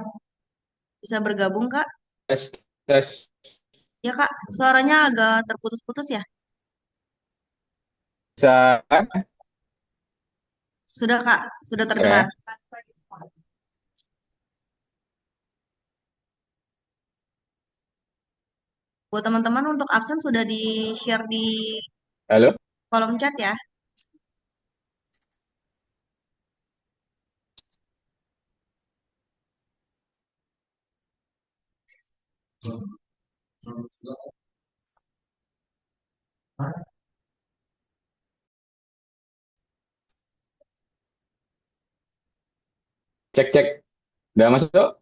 bisa bergabung, Kak? Tes, tes. Ya, Kak, suaranya agak terputus-putus ya. Bisa, Sudah, Kak, sudah terdengar. ya. Buat teman-teman untuk absen sudah di-share di Halo? kolom chat ya. Cek, cek. Udah masuk?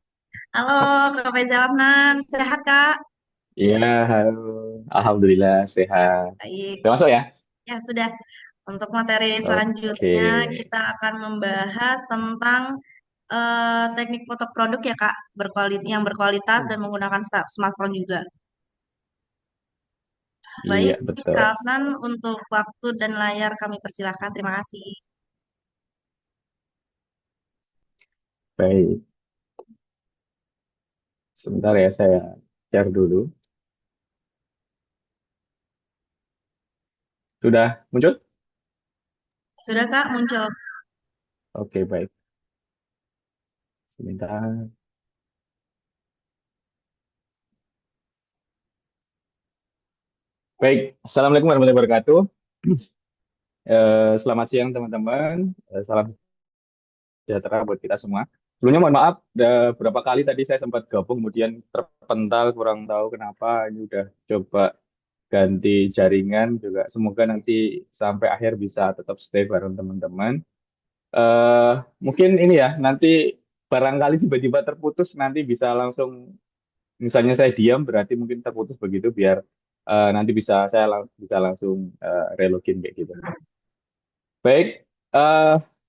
Halo, Kak Faizal Afnan, sehat, Kak? Iya, halo. Alhamdulillah sehat. Baik, Udah masuk ya? ya sudah. Untuk materi Oke. selanjutnya kita akan membahas tentang teknik foto produk ya, Kak, yang berkualitas dan menggunakan smartphone juga. Iya, Baik, betul. Kak Afnan, untuk waktu dan layar kami persilahkan. Terima kasih. Baik. Sebentar ya, saya share dulu. Sudah muncul? Sudah, Kak, muncul. Oke, baik. Sebentar. Baik, Assalamualaikum warahmatullahi wabarakatuh. Selamat siang teman-teman. Salam sejahtera buat kita semua. Sebelumnya mohon maaf, beberapa kali tadi saya sempat gabung, kemudian terpental, kurang tahu kenapa. Ini udah coba ganti jaringan juga. Semoga nanti sampai akhir bisa tetap stay bareng teman-teman. Mungkin ini ya, nanti barangkali tiba-tiba terputus, nanti bisa langsung, misalnya saya diam, berarti mungkin terputus begitu, biar nanti bisa langsung relogin kayak gitu. Baik,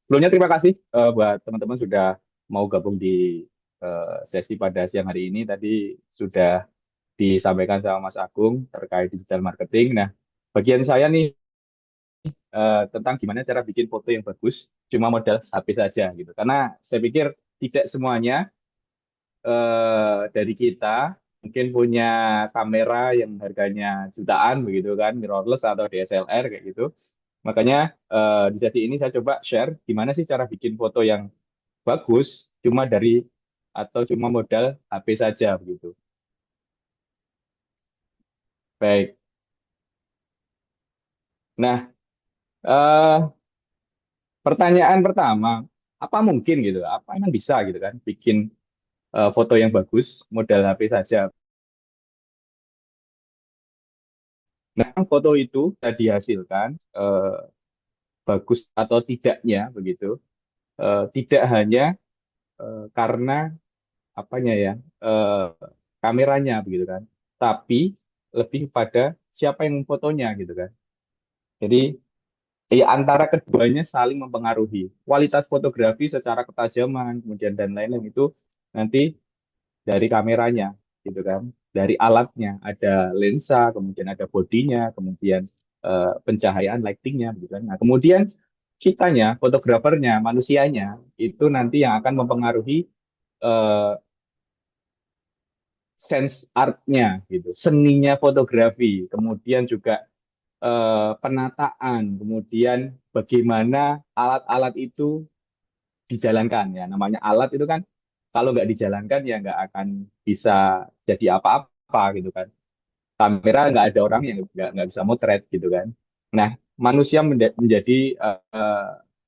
sebelumnya terima kasih buat teman-teman sudah mau gabung di sesi pada siang hari ini. Tadi sudah disampaikan sama Mas Agung terkait digital marketing. Nah, bagian saya nih tentang gimana cara bikin foto yang bagus, cuma modal HP saja gitu. Karena saya pikir tidak semuanya dari kita mungkin punya kamera yang harganya jutaan begitu kan, mirrorless atau DSLR kayak gitu. Makanya di sesi ini saya coba share gimana sih cara bikin foto yang bagus cuma modal HP saja begitu. Baik. Nah, eh, pertanyaan pertama, apa mungkin gitu? Apa emang bisa gitu kan bikin foto yang bagus, modal HP saja. Nah, foto itu bisa dihasilkan bagus atau tidaknya begitu, tidak hanya karena apanya ya, eh, kameranya begitu kan, tapi lebih pada siapa yang memfotonya gitu kan. Jadi ya antara keduanya saling mempengaruhi. Kualitas fotografi secara ketajaman, kemudian dan lain-lain itu nanti dari kameranya, gitu kan. Dari alatnya, ada lensa, kemudian ada bodinya, kemudian pencahayaan, lightingnya, gitu kan. Nah, kemudian kitanya, fotografernya, manusianya, itu nanti yang akan mempengaruhi eh, sense artnya, gitu, seninya fotografi, kemudian juga penataan, kemudian bagaimana alat-alat itu dijalankan ya. Namanya alat itu kan kalau nggak dijalankan ya nggak akan bisa jadi apa-apa gitu kan. Kamera nggak ada orang yang nggak bisa motret gitu kan. Nah, manusia menjadi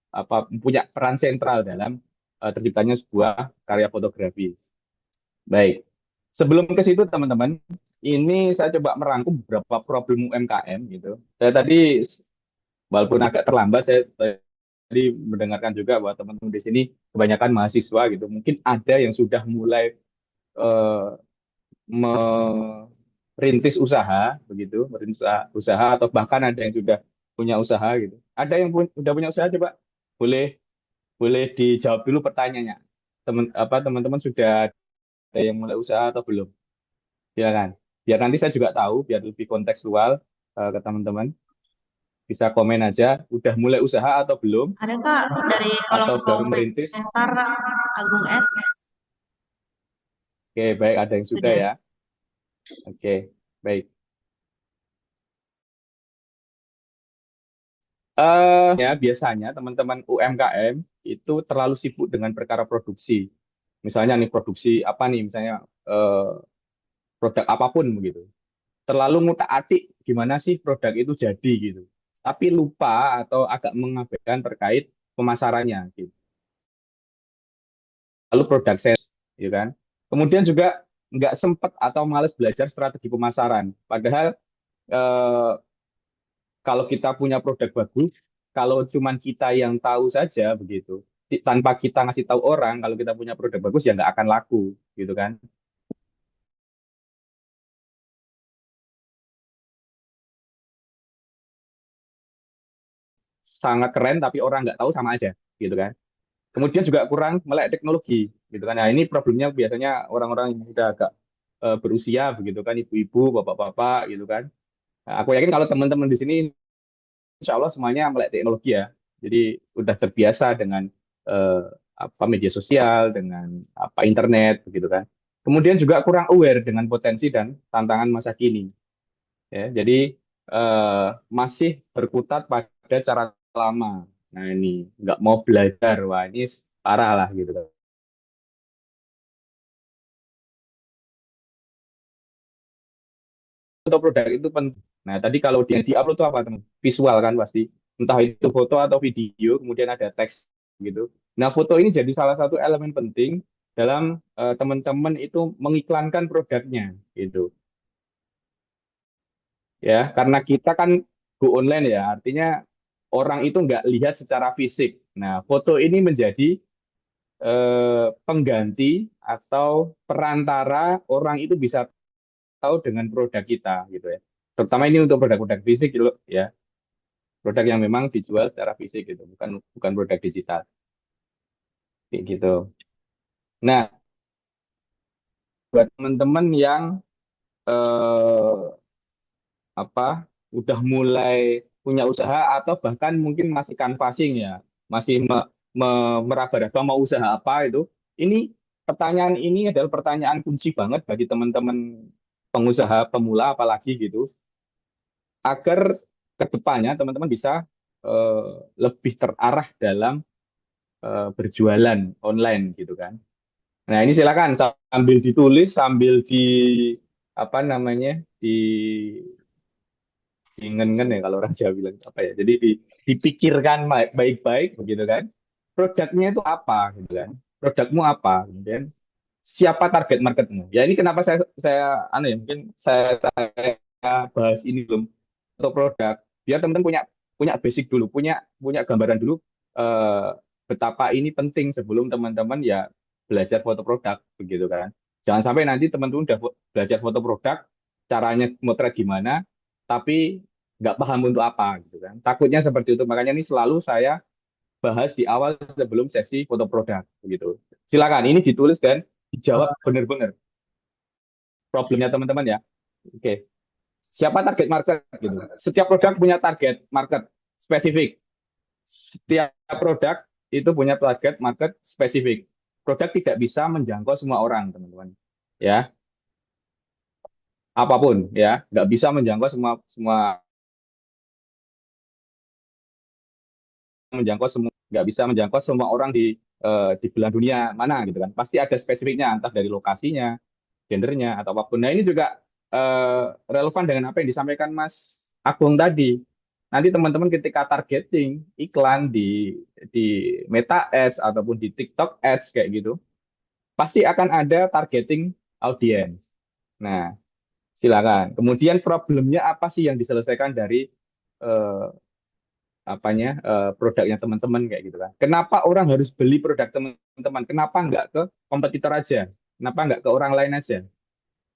apa punya peran sentral dalam terciptanya sebuah karya fotografi. Baik. Sebelum ke situ teman-teman, ini saya coba merangkum beberapa problem UMKM gitu. Saya tadi walaupun agak terlambat, saya tadi mendengarkan juga bahwa teman-teman di sini kebanyakan mahasiswa gitu. Mungkin ada yang sudah mulai eh, merintis usaha begitu, merintis usaha atau bahkan ada yang sudah punya usaha gitu. Ada yang sudah punya usaha, coba boleh boleh dijawab dulu pertanyaannya. Teman-teman sudah ada yang mulai usaha atau belum? Silakan. Biar nanti saya juga tahu, biar lebih kontekstual ke teman-teman. Bisa komen aja, udah mulai usaha atau belum, Ada Kak dari kolom atau baru merintis. komentar Agung S. Oke, baik, ada yang sudah Sudah. ya. Oke, baik. Ya biasanya teman-teman UMKM itu terlalu sibuk dengan perkara produksi. Misalnya nih produksi apa nih, misalnya eh, produk apapun begitu. Terlalu ngutak-atik gimana sih produk itu jadi gitu. Tapi lupa atau agak mengabaikan terkait pemasarannya gitu. Lalu produk sales, gitu kan. Kemudian juga nggak sempat atau males belajar strategi pemasaran. Padahal eh, kalau kita punya produk bagus, kalau cuman kita yang tahu saja begitu, tanpa kita ngasih tahu orang kalau kita punya produk bagus ya nggak akan laku, gitu kan. Sangat keren tapi orang nggak tahu sama aja, gitu kan. Kemudian juga kurang melek teknologi, gitu kan. Nah ini problemnya biasanya orang-orang yang sudah agak berusia, begitu kan, ibu-ibu, bapak-bapak, gitu kan. Nah, aku yakin kalau teman-teman di sini insya Allah semuanya melek teknologi ya. Jadi udah terbiasa dengan eh, apa media sosial, dengan apa internet, begitu kan. Kemudian juga kurang aware dengan potensi dan tantangan masa kini. Ya, jadi eh, masih berkutat pada cara lama. Nah ini nggak mau belajar, wah ini parah lah gitu kan. Untuk produk itu penting. Nah tadi kalau dia di-upload itu apa teman? Visual kan pasti. Entah itu foto atau video, kemudian ada teks gitu. Nah, foto ini jadi salah satu elemen penting dalam teman-teman itu mengiklankan produknya gitu. Ya, karena kita kan go online ya, artinya orang itu nggak lihat secara fisik. Nah, foto ini menjadi pengganti atau perantara orang itu bisa tahu dengan produk kita gitu ya. Terutama ini untuk produk-produk fisik gitu ya, produk yang memang dijual secara fisik gitu, bukan bukan produk digital kayak gitu. Nah, buat teman-teman yang eh, apa udah mulai punya usaha atau bahkan mungkin masih canvassing ya, masih meraba-raba mau usaha apa itu. Ini pertanyaan ini adalah pertanyaan kunci banget bagi teman-teman pengusaha pemula apalagi gitu, agar ke depannya teman-teman bisa eh, lebih terarah dalam berjualan online gitu kan. Nah, ini silakan sambil ditulis, sambil di apa namanya, di diingen-ngen ya kalau orang Jawa bilang apa ya. Jadi dipikirkan baik-baik begitu kan. Produknya itu apa gitu kan. Produkmu apa? Kemudian siapa target marketmu? Ya ini kenapa saya aneh, mungkin saya bahas ini belum untuk produk. Biar teman-teman punya basic dulu, punya gambaran dulu eh, betapa ini penting sebelum teman-teman ya belajar foto produk begitu kan. Jangan sampai nanti teman-teman udah belajar foto produk, caranya motret gimana, tapi nggak paham untuk apa gitu kan. Takutnya seperti itu. Makanya ini selalu saya bahas di awal sebelum sesi foto produk begitu. Silakan ini ditulis dan dijawab benar-benar problemnya teman-teman ya. Oke. Siapa target market gitu. Setiap produk punya target market spesifik. Setiap produk itu punya target market spesifik. Produk tidak bisa menjangkau semua orang, teman-teman. Ya, apapun ya, nggak bisa menjangkau semua semua menjangkau semua nggak bisa menjangkau semua orang di belahan dunia mana gitu kan. Pasti ada spesifiknya entah dari lokasinya, gendernya atau apapun. Nah, ini juga relevan dengan apa yang disampaikan Mas Agung tadi. Nanti teman-teman ketika targeting iklan di Meta Ads ataupun di TikTok Ads kayak gitu, pasti akan ada targeting audience. Nah, silakan. Kemudian problemnya apa sih yang diselesaikan dari eh, produknya teman-teman kayak gitu kan. Kenapa orang harus beli produk teman-teman? Kenapa nggak ke kompetitor aja? Kenapa nggak ke orang lain aja?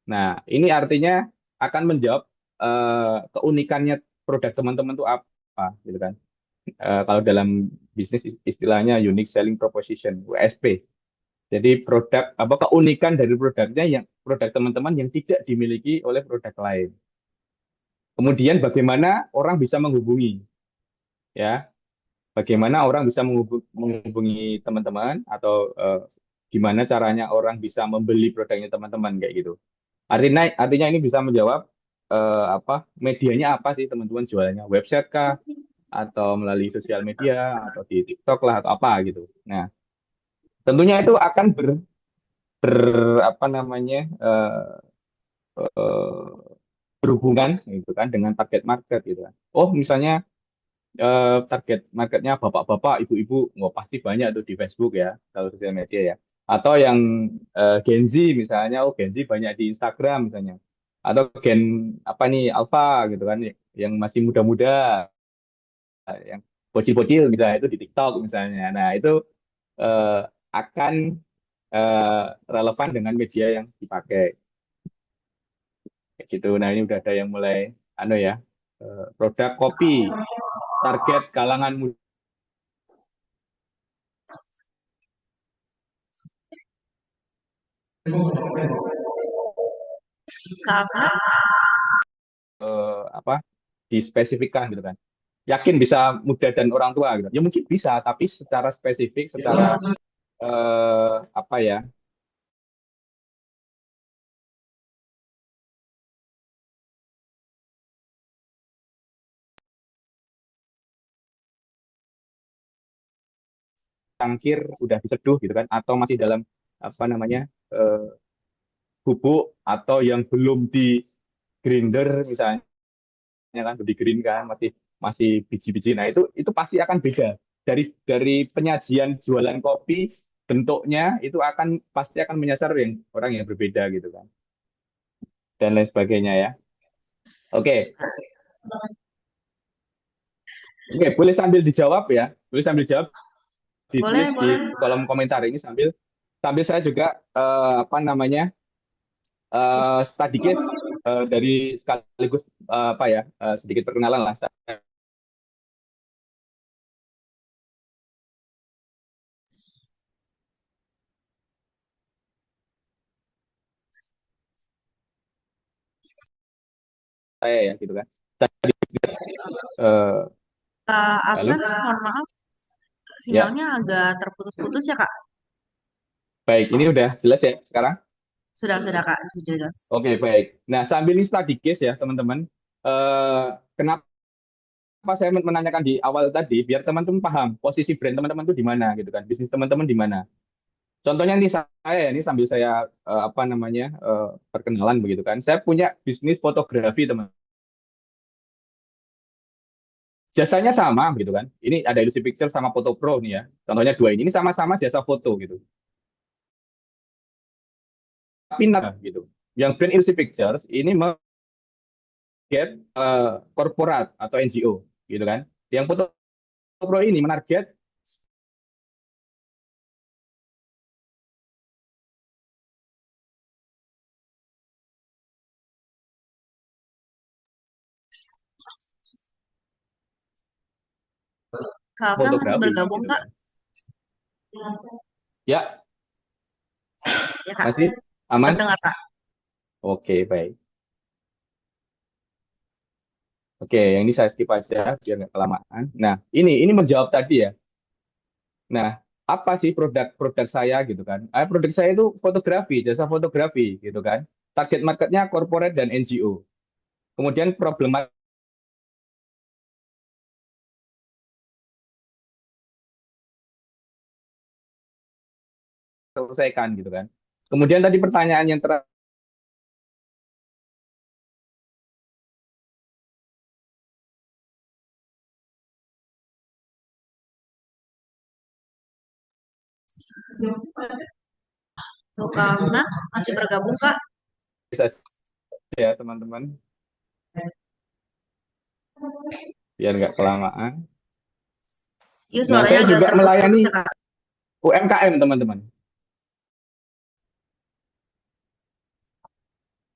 Nah, ini artinya akan menjawab keunikannya produk teman-teman itu apa, gitu kan? Kalau dalam bisnis istilahnya unique selling proposition (USP). Jadi produk apa keunikan dari produknya yang produk teman-teman yang tidak dimiliki oleh produk lain. Kemudian bagaimana orang bisa menghubungi, ya? Bagaimana orang bisa menghubungi teman-teman atau gimana caranya orang bisa membeli produknya teman-teman kayak gitu. Artinya ini bisa menjawab medianya apa sih teman-teman jualannya, website kah atau melalui sosial media atau di TikTok lah atau apa gitu. Nah, tentunya itu akan ber apa namanya eh, berhubungan gitu kan dengan target market gitu kan. Oh, misalnya target marketnya bapak-bapak, ibu-ibu, nggak pasti banyak tuh di Facebook ya, kalau sosial media ya. Atau yang Gen Z misalnya, oh Gen Z banyak di Instagram misalnya. Atau Gen apa nih Alpha gitu kan, yang masih muda-muda, yang bocil-bocil misalnya itu di TikTok misalnya. Nah itu eh, akan eh, relevan dengan media yang dipakai. Kayak gitu. Nah ini udah ada yang mulai, ya, produk kopi, target kalangan muda. Kakak, Apa dispesifikkan gitu kan. Yakin bisa muda dan orang tua gitu. Ya mungkin bisa, tapi secara spesifik, secara apa ya? Cangkir udah diseduh gitu kan, atau masih dalam apa namanya bubuk atau yang belum di grinder misalnya kan, belum di green kan, masih masih biji-biji. Nah itu pasti akan beda dari penyajian jualan kopi, bentuknya itu akan pasti akan menyasar yang orang yang berbeda gitu kan, dan lain sebagainya ya. Oke. Oke, boleh sambil dijawab ya. Boleh sambil jawab, boleh, ditulis di boleh. kolom komentar ini sambil sambil saya juga apa namanya study case dari sekaligus apa ya sedikit perkenalan lah. Saya ya gitu kan. Eh, Kak Lalu Afnan, mohon maaf, ya sinyalnya agak terputus-putus ya, Kak. baik, ini udah jelas ya sekarang. Sudah, Kak. Jelas. Oke baik. Nah sambil ini study case ya teman-teman. Kenapa saya menanyakan di awal tadi biar teman-teman paham posisi brand teman-teman itu di mana gitu kan, bisnis teman-teman di mana. Contohnya ini saya, ini sambil saya apa namanya perkenalan begitu kan. Saya punya bisnis fotografi teman. Jasanya sama gitu kan. Ini ada Illusi Pixel sama Foto Pro nih ya. Contohnya dua ini sama-sama jasa foto gitu. Pinat gitu. Yang Brand Illusi Pictures ini menarget korporat atau NGO gitu kan. Yang Foto Pro ini menarget Kak Afnan masih fotografi bergabung, gitu Kak? kan. Ya, Ya, Kak. masih aman? Terdengar, Kak. Oke, baik. Oke, yang ini saya skip aja biar nggak kelamaan. Nah, ini menjawab tadi ya. Nah, apa sih produk-produk saya gitu kan? Produk saya itu fotografi, jasa fotografi gitu kan. Target marketnya corporate dan NGO. Kemudian problematika selesaikan gitu kan. Kemudian tadi pertanyaan yang terakhir, Tuh, Kak Afnan masih bergabung, Kak? ya teman-teman, biar nggak kelamaan. Iya, Nah, suaranya saya agak juga terputus-putus melayani ya, Kak. UMKM teman-teman.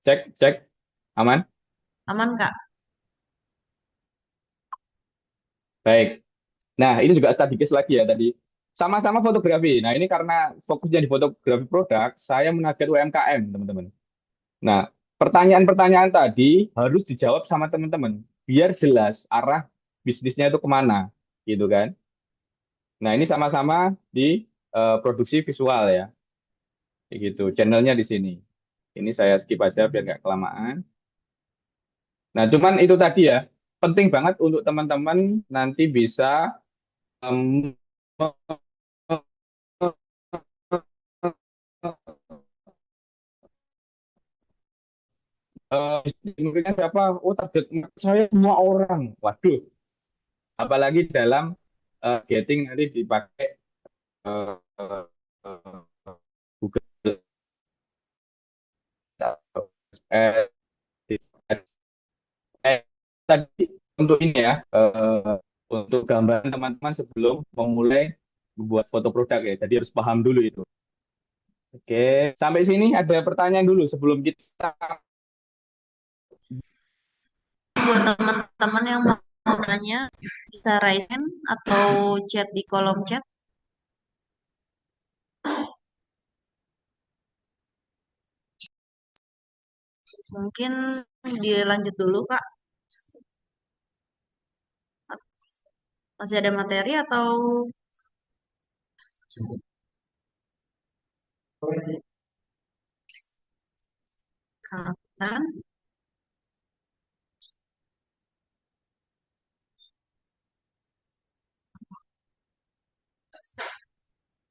Cek, cek, aman? Aman, Kak? Baik. Nah, ini juga strategis lagi ya tadi. Sama-sama fotografi. Nah, ini karena fokusnya di fotografi produk, saya menarget UMKM, teman-teman. Nah, pertanyaan-pertanyaan tadi harus dijawab sama teman-teman, biar jelas arah bisnisnya itu kemana, gitu kan. Nah, ini sama-sama di produksi visual ya, kayak gitu. Channelnya di sini. Ini saya skip aja biar nggak kelamaan. Nah, cuman itu tadi ya, penting banget untuk teman-teman nanti bisa em, muridnya siapa? Oh, target saya semua orang. Waduh, apalagi dalam getting nanti dipakai eh, eh, Google atau eh, eh, tadi untuk ini ya, untuk gambaran teman-teman sebelum memulai membuat foto produk ya. Jadi harus paham dulu itu. Oke, sampai sini ada pertanyaan dulu sebelum kita. Buat teman-teman yang mau nanya, bisa raise hand atau chat di kolom chat. Mungkin dilanjut dulu, Kak. Masih ada materi atau kapan?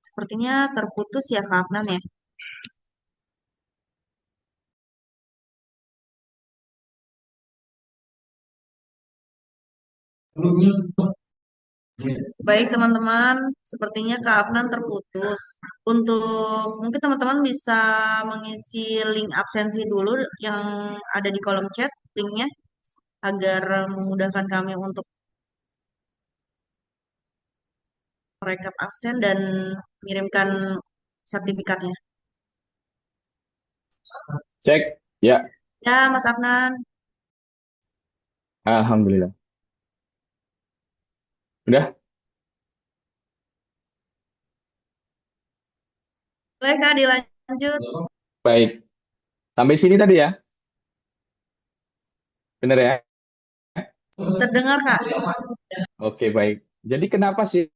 Sepertinya terputus ya, Kak Afnan ya. Baik, teman-teman. Sepertinya Kak Afnan terputus. Untuk mungkin teman-teman bisa mengisi link absensi dulu yang ada di kolom chat, linknya, agar memudahkan kami untuk merekap absen dan mengirimkan sertifikatnya. Cek, ya, Ya, Mas Afnan. alhamdulillah. Udah, Boleh Kak dilanjut? baik. Sampai sini tadi ya, benar ya? Terdengar Kak? Oke, baik. Jadi kenapa sih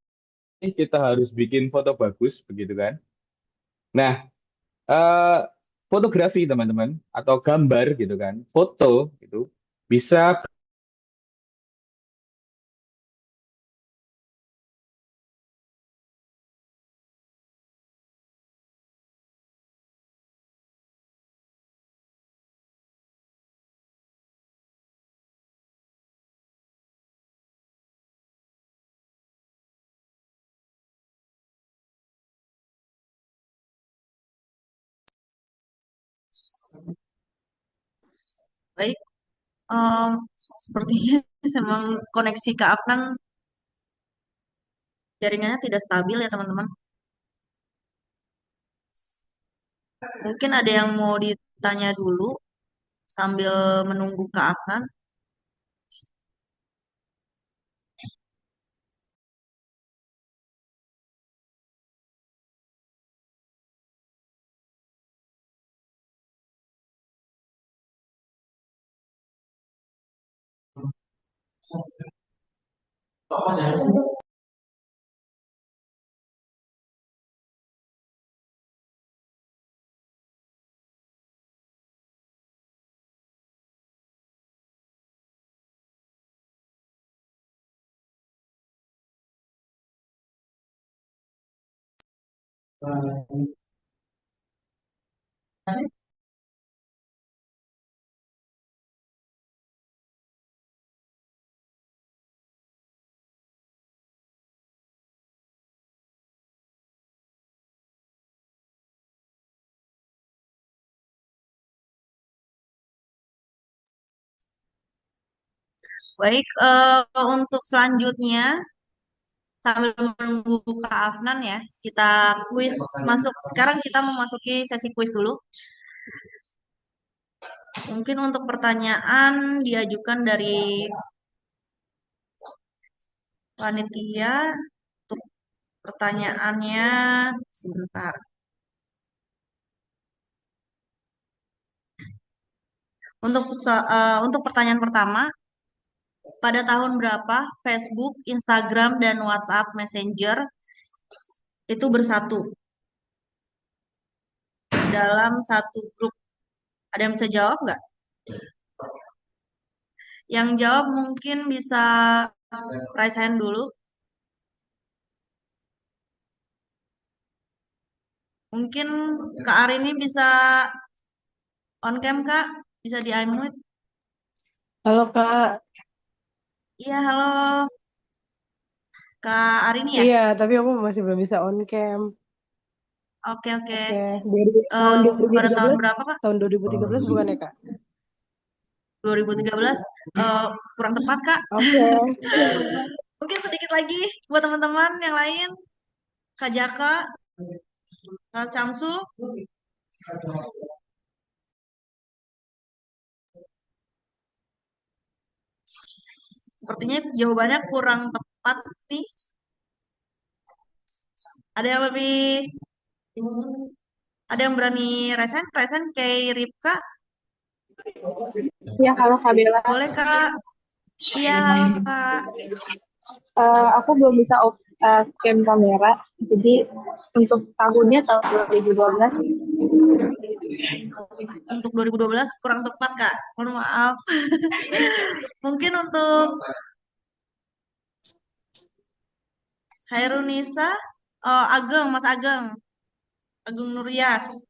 kita harus bikin foto bagus begitu kan? Nah, eh, fotografi teman-teman atau gambar gitu kan, foto gitu bisa Baik, em, sepertinya memang koneksi Kak Afnan jaringannya tidak stabil ya teman-teman. Mungkin ada yang mau ditanya dulu sambil menunggu Kak Afnan. Baik, untuk selanjutnya sambil menunggu Kak Afnan ya, kita kuis masuk. Sekarang kita memasuki sesi kuis dulu. Mungkin untuk pertanyaan diajukan dari panitia. Untuk pertanyaannya sebentar. Untuk pertanyaan pertama, pada tahun berapa Facebook, Instagram, dan WhatsApp Messenger itu bersatu dalam satu grup? Ada yang bisa jawab nggak? Yang jawab mungkin bisa raise hand dulu. Mungkin Kak Arini bisa on cam, Kak? Bisa di unmute? Halo Kak. Iya, halo. Kak Arini ya? Iya, tapi aku masih belum bisa on cam. Oke, oke. Oke, tahun Pada tahun 2013, berapa, Kak? tahun 2013 bukan ya Kak? 2013. Kurang tepat, Kak. Oke. Mungkin sedikit lagi buat teman-teman yang lain. Kak Jaka, Kak Samsul. Sepertinya jawabannya kurang tepat nih. Ada yang lebih, ada yang berani resen kayak Ripka? Ya, kalau Kak Bella, Boleh, Kak? Iya, halo, Kak. aku belum bisa off cam kamera, jadi untuk tahunnya tahun 2012. Untuk 2012 kurang tepat, Kak. Mohon maaf. Mungkin untuk Hairunisa, Mas Ageng Nuryas.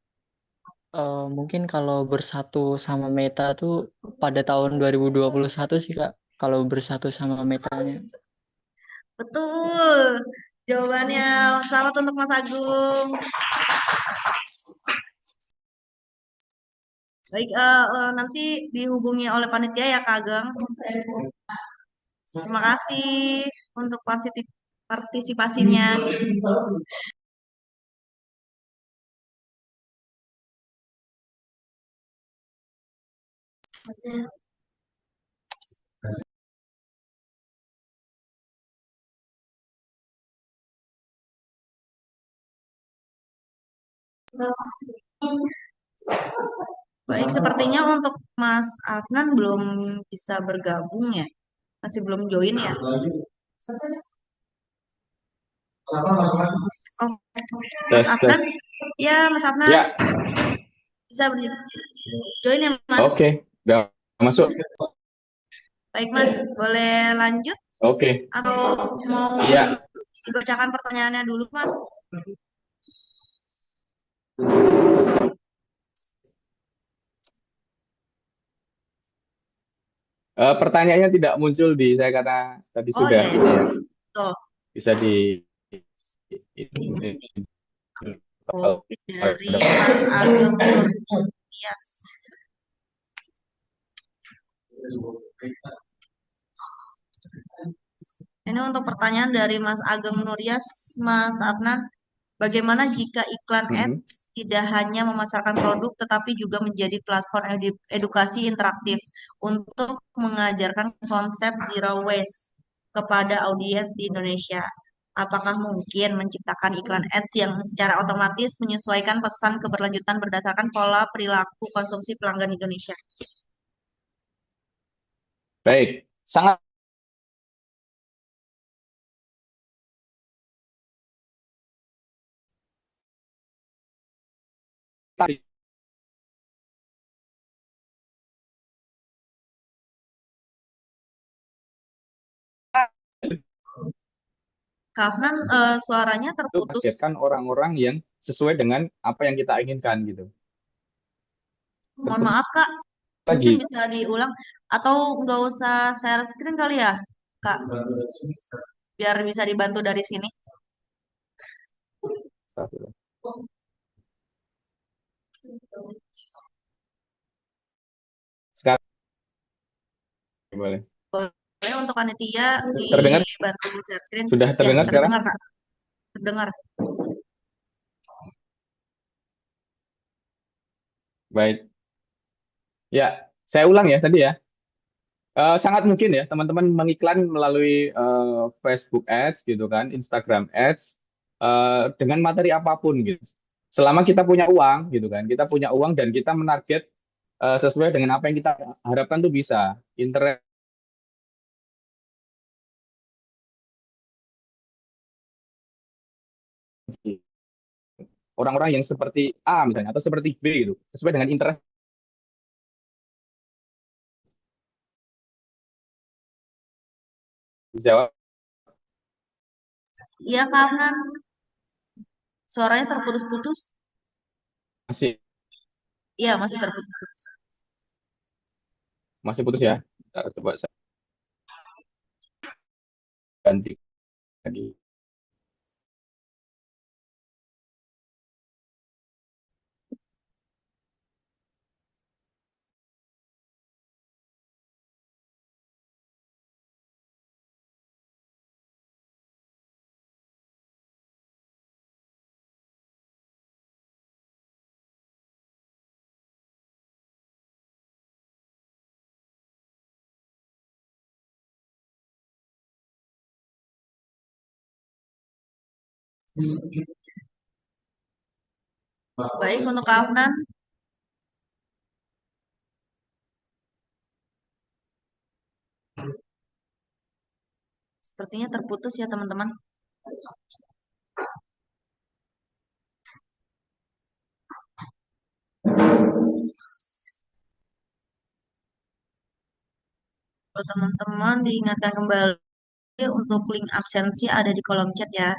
Mungkin kalau bersatu sama Meta tuh pada tahun 2021 sih Kak, kalau bersatu sama Metanya. Betul. Jawabannya selamat untuk Mas Agung. Baik, nanti dihubungi oleh panitia ya Kak Ageng. Terima kasih untuk partisipasinya. Baik, sepertinya untuk Mas Afnan belum bisa bergabung ya. Masih belum join ya. Oh, Mas Afnan? Ya, Mas Afnan. Ya, Bisa join ya, Mas? oke. Udah masuk. Baik, Mas. Boleh lanjut? Oke. Atau mau Iya. dibacakan pertanyaannya dulu, Mas? Pertanyaannya tidak muncul di saya karena tadi Oh, sudah iya. ini ya. Tuh. Bisa di Kopi dari Mas Ageng Nuryas. Ini untuk pertanyaan dari Mas Ageng Nuryas, Mas Adnan. Bagaimana jika iklan Mm-mm. ads tidak hanya memasarkan produk, tetapi juga menjadi platform edukasi interaktif untuk mengajarkan konsep zero waste kepada audiens di Indonesia? Apakah mungkin menciptakan iklan ads yang secara otomatis menyesuaikan pesan keberlanjutan berdasarkan pola perilaku konsumsi pelanggan Indonesia? Baik, sangat tadi Karena suaranya itu terputus. targetkan orang-orang yang sesuai dengan apa yang kita inginkan gitu. Mohon Terputus maaf, Kak. Mungkin lagi. bisa diulang atau nggak usah share screen kali ya, Kak, biar bisa dibantu dari sini. Sekarang boleh. Boleh untuk panitia Terdengar? dibantu share screen. Sudah Ya, terdengar sekarang? terdengar, Kak. Terdengar. Baik. Ya, saya ulang ya tadi ya. Sangat mungkin ya teman-teman mengiklan melalui Facebook Ads gitu kan, Instagram Ads dengan materi apapun gitu. Selama kita punya uang gitu kan, kita punya uang dan kita menarget sesuai dengan apa yang kita harapkan tuh bisa. Internet orang-orang yang seperti A misalnya atau seperti B gitu, sesuai dengan interest jawab Iya, karena suaranya terputus-putus. masih Iya, masih terputus-putus. masih putus ya. Ntar coba saya ganti lagi. Baik, untuk Kak Afnan, sepertinya terputus ya, teman-teman. Buat teman-teman diingatkan kembali untuk link absensi ada di kolom chat ya.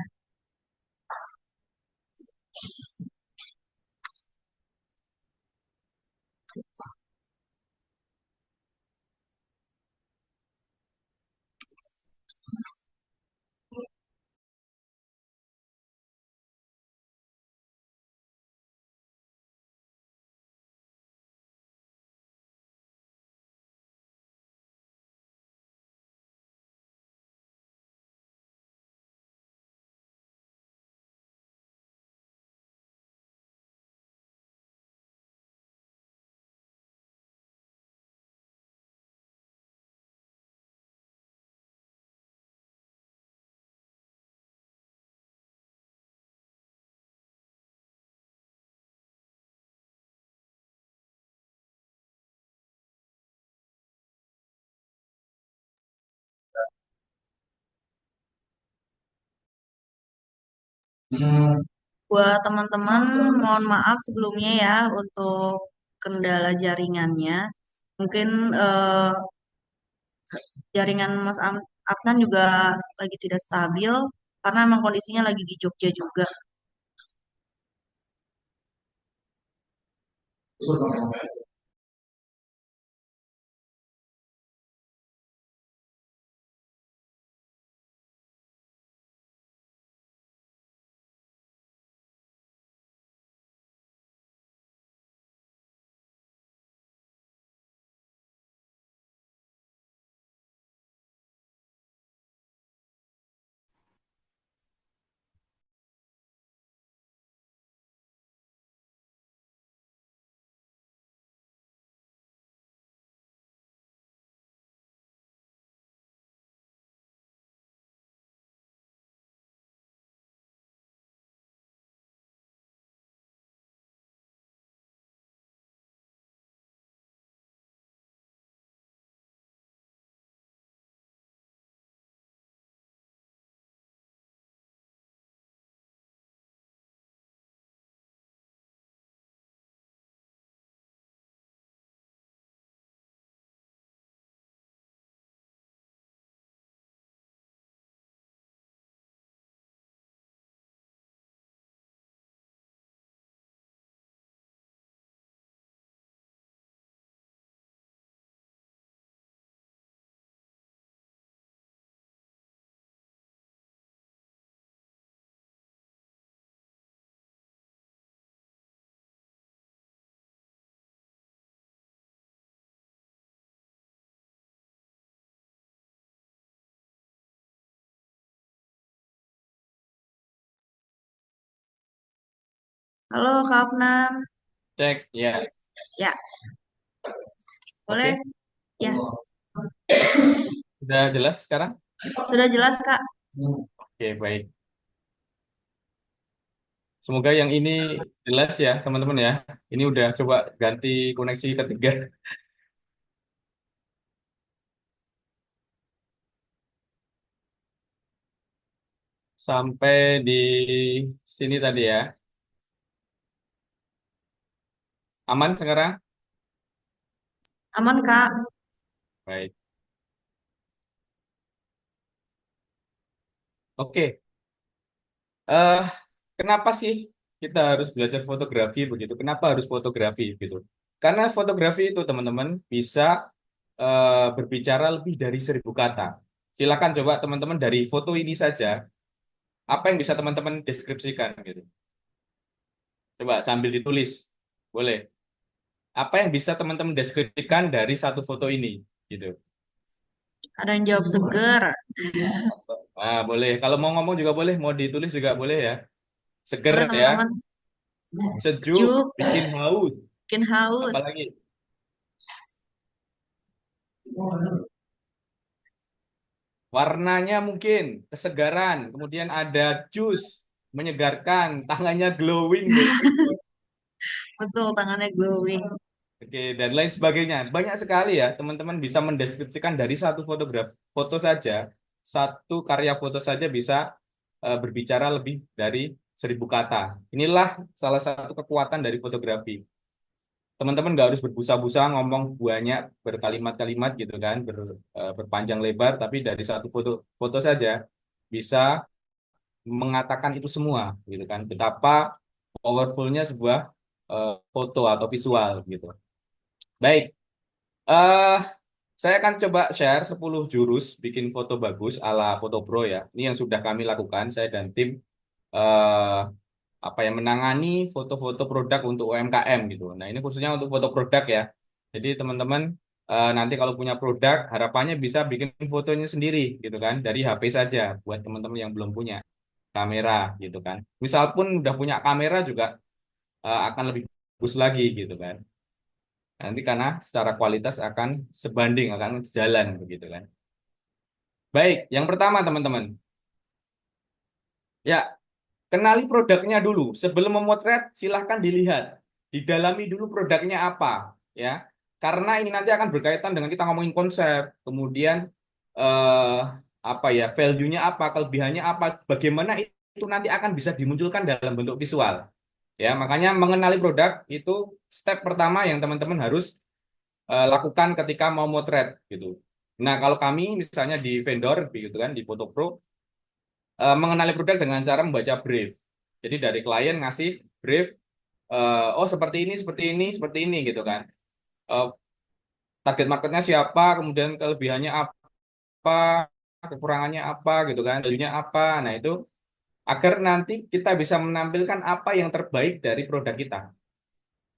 Buat teman-teman, mohon maaf sebelumnya ya untuk kendala jaringannya. Mungkin jaringan Mas Afnan juga lagi tidak stabil karena emang kondisinya lagi di Jogja juga. Halo Kak Afnan. Cek, ya. Ya, Oke, boleh? Ya, sudah jelas sekarang? sudah jelas Kak. Oke, baik. Semoga yang ini jelas ya, teman-teman ya. Ini udah coba ganti koneksi ketiga. Sampai di sini tadi ya. Aman sekarang? Aman Kak. Baik. Oke. eh Kenapa sih kita harus belajar fotografi begitu? Kenapa harus fotografi gitu? Karena fotografi itu teman-teman bisa berbicara lebih dari 1.000 kata. Silakan coba teman-teman dari foto ini saja, apa yang bisa teman-teman deskripsikan gitu. Coba sambil ditulis, boleh. Apa yang bisa teman-teman deskripsikan dari satu foto ini gitu. Ada yang jawab seger. Ah, boleh. Kalau mau ngomong juga boleh, mau ditulis juga boleh ya. Seger Boleh ya, teman-teman. sejuk, Sejuk, bikin haus. bikin haus. Apalagi? Warnanya mungkin kesegaran, kemudian ada jus menyegarkan, tangannya glowing gitu. Betul, tangannya glowing. Oke, dan lain sebagainya. Banyak sekali ya, teman-teman bisa mendeskripsikan dari satu foto saja, satu karya foto saja bisa berbicara lebih dari 1.000 kata. Inilah salah satu kekuatan dari fotografi. Teman-teman nggak harus berbusa-busa ngomong banyak berkalimat-kalimat gitu kan, berpanjang lebar, tapi dari satu foto saja bisa mengatakan itu semua gitu kan. Betapa powerfulnya sebuah foto atau visual gitu. Baik. eh saya akan coba share 10 jurus bikin foto bagus ala Foto Pro ya. Ini yang sudah kami lakukan, saya dan tim eh, apa yang menangani foto-foto produk untuk UMKM gitu. Nah, ini khususnya untuk foto produk ya. Jadi teman-teman nanti kalau punya produk, harapannya bisa bikin fotonya sendiri gitu kan, dari HP saja buat teman-teman yang belum punya kamera gitu kan. Misal pun udah punya kamera juga akan lebih bagus lagi gitu kan. Nanti karena secara kualitas akan sebanding, akan sejalan begitu kan. Baik, yang pertama teman-teman. Ya, kenali produknya dulu. Sebelum memotret, silahkan dilihat. Didalami dulu produknya apa, ya. Karena ini nanti akan berkaitan dengan kita ngomongin konsep, kemudian eh, apa ya, value-nya apa, kelebihannya apa, bagaimana itu nanti akan bisa dimunculkan dalam bentuk visual. Ya, makanya mengenali produk itu step pertama yang teman-teman harus lakukan ketika mau motret gitu. Nah, kalau kami misalnya di vendor gitu kan di Foto Pro mengenali produk dengan cara membaca brief. Jadi dari klien ngasih brief, oh seperti ini, seperti ini, seperti ini gitu kan. Eh, Target marketnya siapa, kemudian kelebihannya apa, kekurangannya apa gitu kan, value-nya apa. Nah itu agar nanti kita bisa menampilkan apa yang terbaik dari produk kita.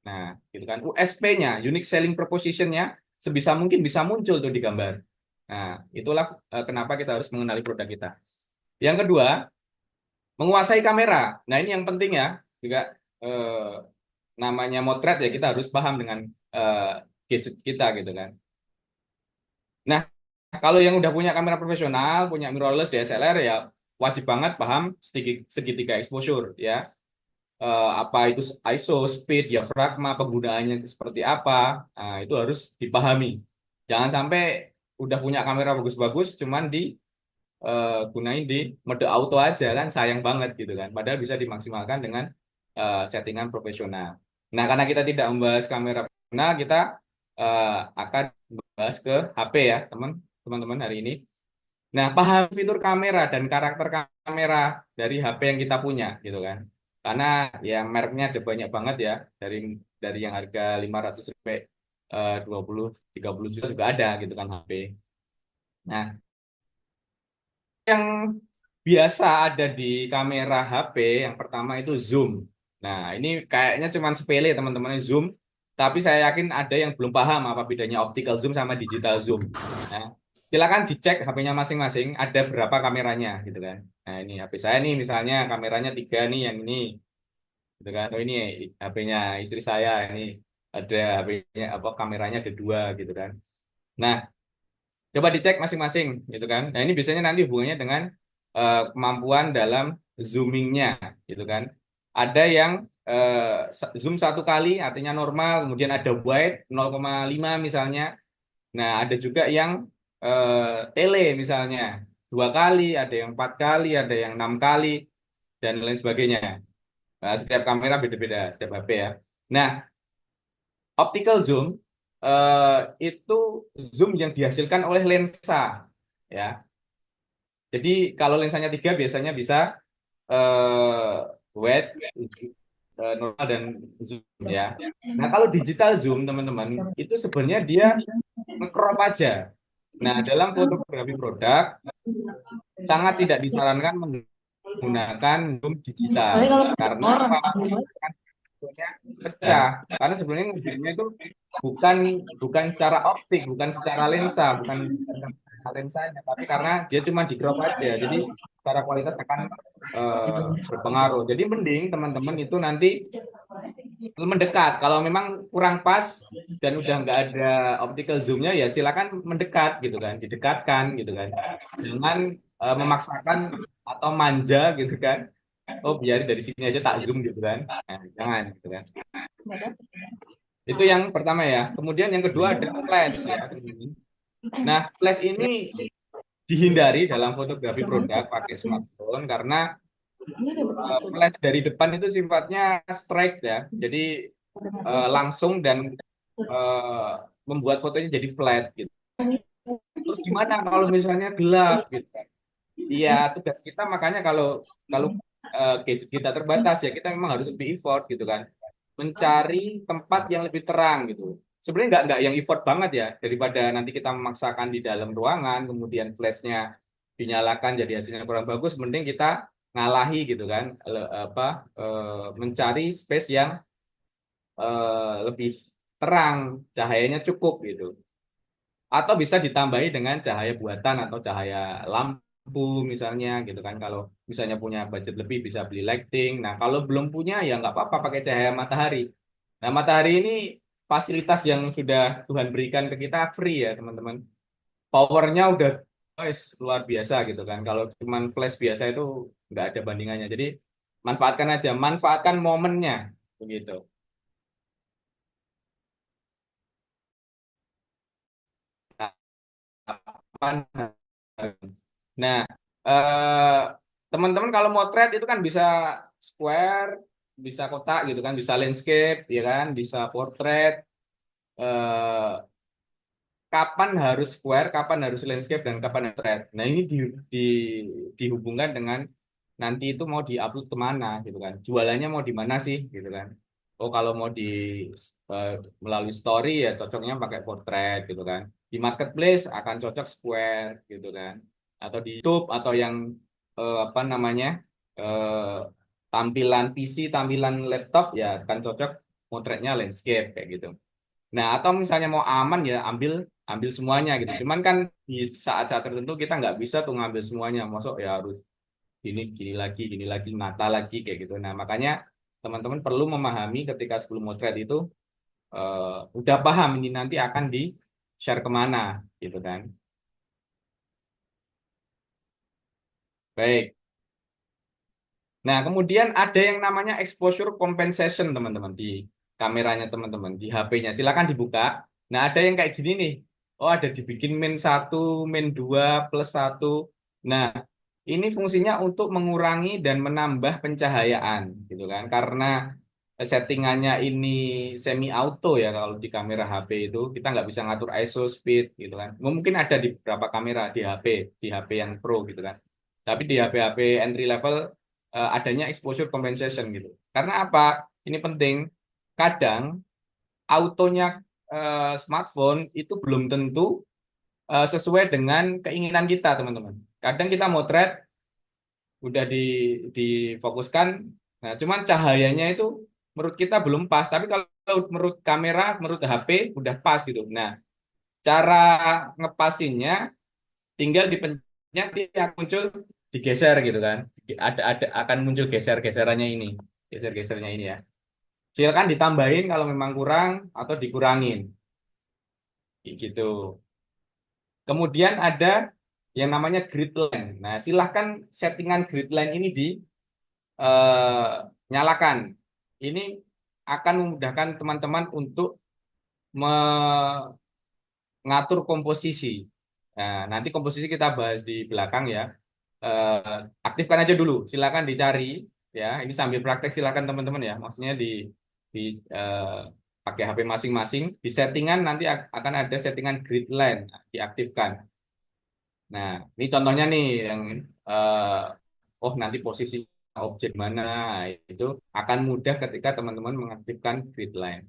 Nah gitu kan, USP-nya, unique selling proposition-nya sebisa mungkin bisa muncul tuh di gambar. Nah itulah kenapa kita harus mengenali produk kita. Yang kedua, menguasai kamera. Nah, ini yang penting ya, juga namanya motret ya kita harus paham dengan gadget kita gitu kan. Nah, kalau yang udah punya kamera profesional, punya mirrorless DSLR ya wajib banget paham segitiga exposure ya. Apa itu ISO, speed, diafragma, penggunaannya seperti apa, nah, itu harus dipahami. Jangan sampai udah punya kamera bagus-bagus, cuman gunain di mode auto aja kan sayang banget gitu kan. Padahal bisa dimaksimalkan dengan settingan profesional. Nah, karena kita tidak membahas kamera profesional, kita akan membahas ke HP ya, teman-teman hari ini. Nah, paham fitur kamera dan karakter kamera dari HP yang kita punya gitu kan. Karena ya mereknya ada banyak banget ya, dari yang harga 500 sampai 20 30 juta juga ada gitu kan HP. Nah, yang biasa ada di kamera HP yang pertama itu zoom. Nah, ini kayaknya cuma sepele teman-teman zoom, tapi saya yakin ada yang belum paham apa bedanya optical zoom sama digital zoom. Nah, silakan dicek HP-nya masing-masing ada berapa kameranya gitu kan. Nah, ini HP saya nih misalnya kameranya 3 nih yang ini. gitu kan. Oh ini HP-nya istri saya, ini ada HP-nya apa kameranya ada dua gitu kan. Nah, coba dicek masing-masing gitu kan. Nah, ini biasanya nanti hubungannya dengan kemampuan dalam zoomingnya gitu kan. Ada yang zoom satu kali artinya normal, kemudian ada wide 0,5 misalnya. Nah, ada juga yang tele misalnya 2 kali, ada yang 4 kali, ada yang 6 kali, dan lain sebagainya. Nah, setiap kamera beda-beda, setiap HP ya. Nah, optical zoom itu zoom yang dihasilkan oleh lensa, ya. Jadi kalau lensanya 3 biasanya bisa wide, normal dan zoom ya. Nah, kalau digital zoom teman-teman itu sebenarnya dia nge-crop aja. Nah, dalam fotografi produk sangat tidak disarankan menggunakan zoom digital karena apa? Sebetulnya pecah. Karena sebenarnya ngerjainnya itu bukan bukan secara optik, bukan secara lensa, bukan secara lensanya, tapi karena dia cuma di crop aja. Jadi secara kualitas akan berpengaruh. Jadi mending teman-teman itu nanti mendekat. Kalau memang kurang pas dan udah nggak ada optical zoomnya, ya silakan mendekat gitu kan, didekatkan gitu kan. Jangan memaksakan atau manja gitu kan. Oh biar dari sini aja tak zoom gitu kan. Nah, jangan gitu kan. Itu yang pertama ya. Kemudian yang kedua ada flash ya. Nah, flash ini dihindari dalam fotografi produk pakai smartphone karena flash dari depan itu sifatnya straight ya. Jadi langsung dan membuat fotonya jadi flat gitu. Terus gimana kalau misalnya gelap gitu kan? Iya, tugas kita makanya kalau kalau gadget kita terbatas ya kita memang harus lebih effort gitu kan. Mencari tempat yang lebih terang gitu. Sebenarnya nggak yang effort banget ya daripada nanti kita memaksakan di dalam ruangan kemudian flashnya dinyalakan jadi hasilnya kurang bagus, mending kita ngalahi gitu kan, mencari space yang lebih terang, cahayanya cukup gitu. Atau bisa ditambahi dengan cahaya buatan atau cahaya lampu misalnya gitu kan. Kalau misalnya punya budget lebih bisa beli lighting. Nah kalau belum punya ya nggak apa-apa pakai cahaya matahari. Nah matahari ini fasilitas yang sudah Tuhan berikan ke kita free ya teman-teman. Powernya udah luar biasa gitu kan. Kalau cuman flash biasa itu nggak ada bandingannya. Jadi manfaatkan aja, manfaatkan momennya begitu. Nah, teman-teman kalau motret itu kan bisa square, bisa kotak gitu kan, bisa landscape, ya kan, bisa portrait. Eh, Kapan harus square, kapan harus landscape, dan kapan harus portrait. Nah, ini di, dihubungkan dengan nanti itu mau diupload kemana gitu kan. Jualannya mau di mana sih gitu kan. Oh, kalau mau eh, melalui story ya cocoknya pakai portrait gitu kan. Di marketplace akan cocok square gitu kan. Atau di YouTube atau yang apa namanya eh, tampilan PC, tampilan laptop ya akan cocok potretnya landscape kayak gitu. Nah, atau misalnya mau aman ya ambil ambil semuanya gitu. Cuman kan di saat-saat tertentu kita nggak bisa tuh ngambil semuanya. Masuk ya harus gini lagi, mata lagi kayak gitu. Nah, makanya teman-teman perlu memahami ketika sebelum motret itu udah paham ini nanti akan di share kemana gitu kan. Baik. Nah, kemudian ada yang namanya exposure compensation teman-teman di kameranya teman-teman, di HP-nya. Silakan dibuka. Nah, ada yang kayak gini nih. Oh, ada dibikin min 1, min 2, plus 1. Nah, ini fungsinya untuk mengurangi dan menambah pencahayaan gitu kan. Karena settingannya ini semi auto ya kalau di kamera HP itu kita nggak bisa ngatur ISO speed gitu kan. Mungkin ada di beberapa kamera di HP yang pro gitu kan. Tapi di HP-HP entry level adanya exposure compensation gitu. Karena apa? Ini penting. Kadang autonya smartphone itu belum tentu sesuai dengan keinginan kita, teman-teman. Kadang kita motret udah difokuskan, nah cuman cahayanya itu menurut kita belum pas. Tapi kalau menurut kamera, menurut HP udah pas gitu. Nah, cara ngepasinnya tinggal dipencet dia muncul digeser gitu kan. Ada akan muncul geser-geserannya ini geser-gesernya ini ya. Silakan ditambahin kalau memang kurang atau dikurangin. Kayak gitu. Kemudian ada yang namanya grid line. Nah, silahkan settingan grid line ini nyalakan. Ini akan memudahkan teman-teman untuk mengatur komposisi. Nah, nanti komposisi kita bahas di belakang ya. Aktifkan aja dulu, silakan dicari ya. Ini sambil praktek silakan teman-teman ya. Maksudnya di pakai HP masing-masing, di settingan nanti akan ada settingan grid line, diaktifkan. Nah, ini contohnya nih yang nanti posisi objek mana itu akan mudah ketika teman-teman mengaktifkan grid line.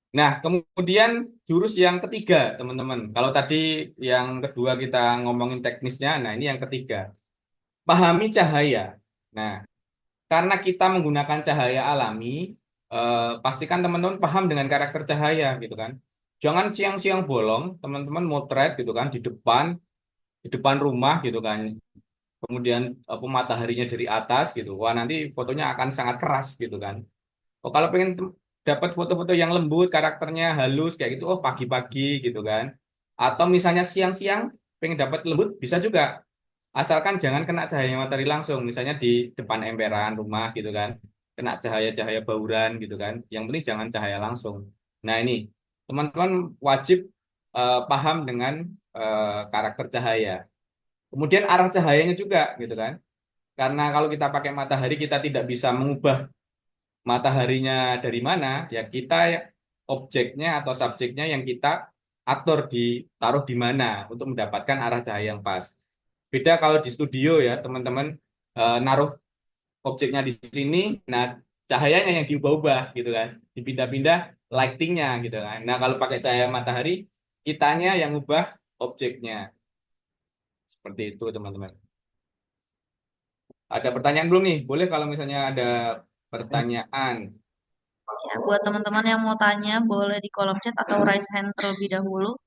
Nah, kemudian jurus yang ketiga, teman-teman. Kalau tadi yang kedua kita ngomongin teknisnya, nah ini yang ketiga. Pahami cahaya. Nah, karena kita menggunakan cahaya alami, pastikan teman-teman paham dengan karakter cahaya gitu kan. Jangan siang-siang bolong, teman-teman motret gitu kan di depan rumah gitu kan. Kemudian mataharinya dari atas gitu. Wah, nanti fotonya akan sangat keras gitu kan. Oh, kalau pengen dapat foto-foto yang lembut, karakternya halus kayak gitu, oh pagi-pagi gitu kan. Atau misalnya siang-siang pengen dapat lembut bisa juga. Asalkan jangan kena cahaya matahari langsung, misalnya di depan emperan rumah gitu kan. Kena cahaya-cahaya bauran gitu kan. Yang penting jangan cahaya langsung. Nah, ini teman-teman wajib paham dengan karakter cahaya. Kemudian arah cahayanya juga gitu kan. Karena kalau kita pakai matahari kita tidak bisa mengubah mataharinya dari mana, ya kita objeknya atau subjeknya yang kita atur ditaruh di mana untuk mendapatkan arah cahaya yang pas. Beda kalau di studio ya teman-teman naruh objeknya di sini, nah cahayanya yang diubah-ubah gitu kan, dipindah-pindah lightingnya gitu kan. Nah kalau pakai cahaya matahari, kitanya yang ubah objeknya. Seperti itu teman-teman. Ada pertanyaan belum nih? Boleh kalau misalnya ada pertanyaan. Ya, buat teman-teman yang mau tanya, boleh di kolom chat atau raise hand terlebih dahulu.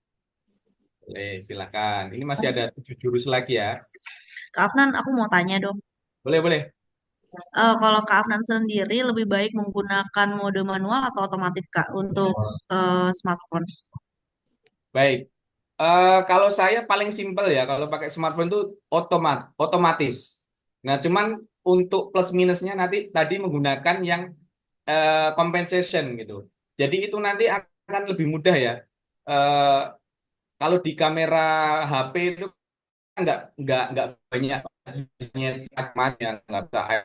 Boleh, silakan. Ini masih ada 7 jurus lagi ya. Kak Afnan, aku mau tanya dong. Boleh, boleh. Kalau Kak Afnan sendiri lebih baik menggunakan mode manual atau otomatis Kak untuk smartphone? Baik. Kalau saya paling simpel ya, kalau pakai smartphone itu otomatis. Nah, cuman untuk plus minusnya nanti tadi menggunakan yang compensation gitu. Jadi itu nanti akan lebih mudah ya. Eh, Kalau di kamera HP itu nggak banyak yang nggak bisa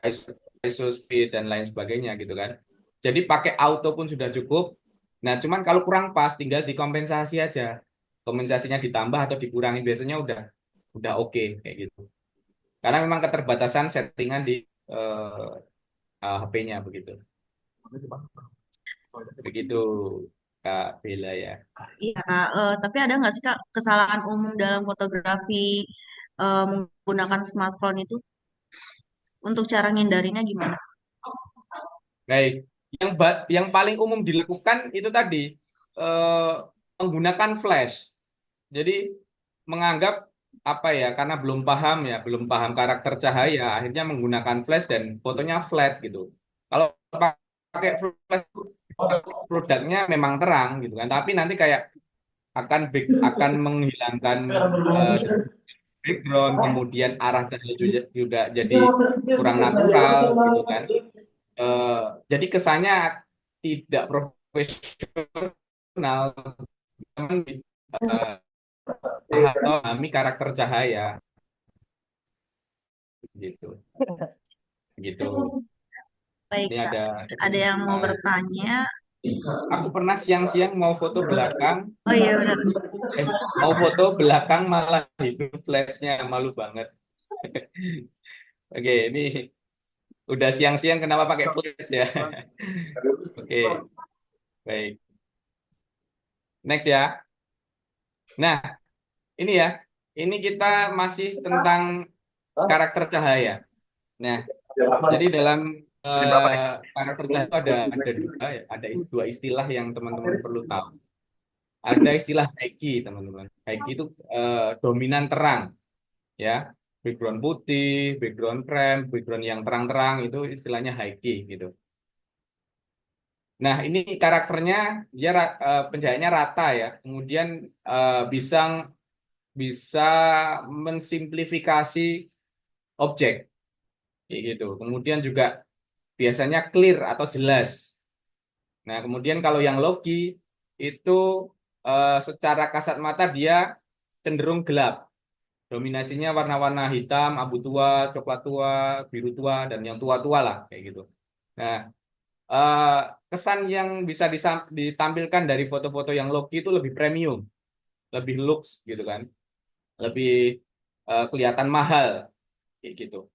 ISO speed dan lain sebagainya gitu kan. Jadi pakai auto pun sudah cukup. Nah, cuman kalau kurang pas tinggal dikompensasi aja. Kompensasinya ditambah atau dikurangin biasanya udah oke kayak gitu. Karena memang keterbatasan settingan di HP-nya begitu. Begitu Kak Bella ya. Iya Kak, tapi ada nggak sih Kak kesalahan umum dalam fotografi menggunakan smartphone itu? Untuk cara ngindarinya gimana? Baik, yang paling umum dilakukan itu tadi menggunakan flash. Jadi menganggap apa ya, karena belum paham karakter cahaya, akhirnya menggunakan flash dan fotonya flat gitu. Kalau pakai flash produknya memang terang gitu kan, tapi nanti kayak akan menghilangkan background, kemudian arah cahaya juga jadi kurang natural gitu kan. Jadi kesannya tidak profesional, atau kami karakter cahaya gitu. Baik Ini Kak, ada ada yang mau bertanya? Aku pernah siang-siang mau foto belakang, Oh iya benar. mau foto belakang malah hidup flashnya, malu banget. Oke, ini udah siang-siang kenapa pakai flash ya? Oke, baik. Next ya. Nah, ini ya. Ini kita masih tentang karakter cahaya. Nah, jadi dalam karakter cahaya itu ada dua istilah yang teman-teman perlu tahu. Ada istilah Heiki, teman-teman. Heiki itu dominan terang, ya. background putih, background krem, background yang terang-terang itu istilahnya high key gitu. Nah, ini karakternya dia pencahayaannya rata ya. Kemudian bisa bisa mensimplifikasi objek kayak gitu. Kemudian juga biasanya clear atau jelas. Nah, kemudian kalau yang logi itu secara kasat mata dia cenderung gelap. Dominasinya warna-warna hitam, abu tua, coklat tua, biru tua, dan yang tua-tua lah kayak gitu. Nah, eh, kesan yang bisa ditampilkan dari foto-foto yang logi itu lebih premium, lebih lux gitu kan, lebih kelihatan mahal kayak gitu.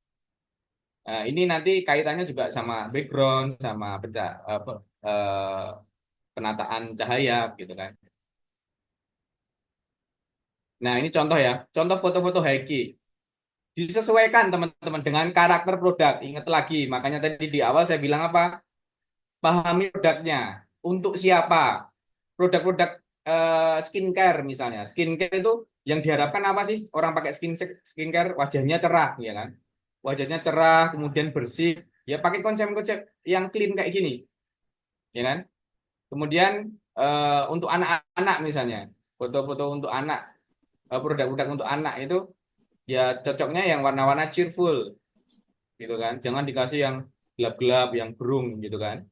Nah, ini nanti kaitannya juga sama background, sama penataan cahaya gitu kan. Nah, ini contoh ya, contoh foto-foto high key. Disesuaikan teman-teman dengan karakter produk. Ingat lagi, makanya tadi di awal saya bilang apa? Pahami produknya. Untuk siapa? Produk-produk skincare misalnya. Skincare itu yang diharapkan apa sih? Orang pakai skincare wajahnya cerah, ya kan? Wajahnya cerah, kemudian bersih. Ya pakai konsep-konsep yang clean kayak gini, ya kan? Kemudian untuk anak-anak misalnya, foto-foto untuk anak, produk-produk untuk anak itu ya cocoknya yang warna-warna cheerful, gitu kan? Jangan dikasih yang gelap-gelap, yang brung, gitu kan?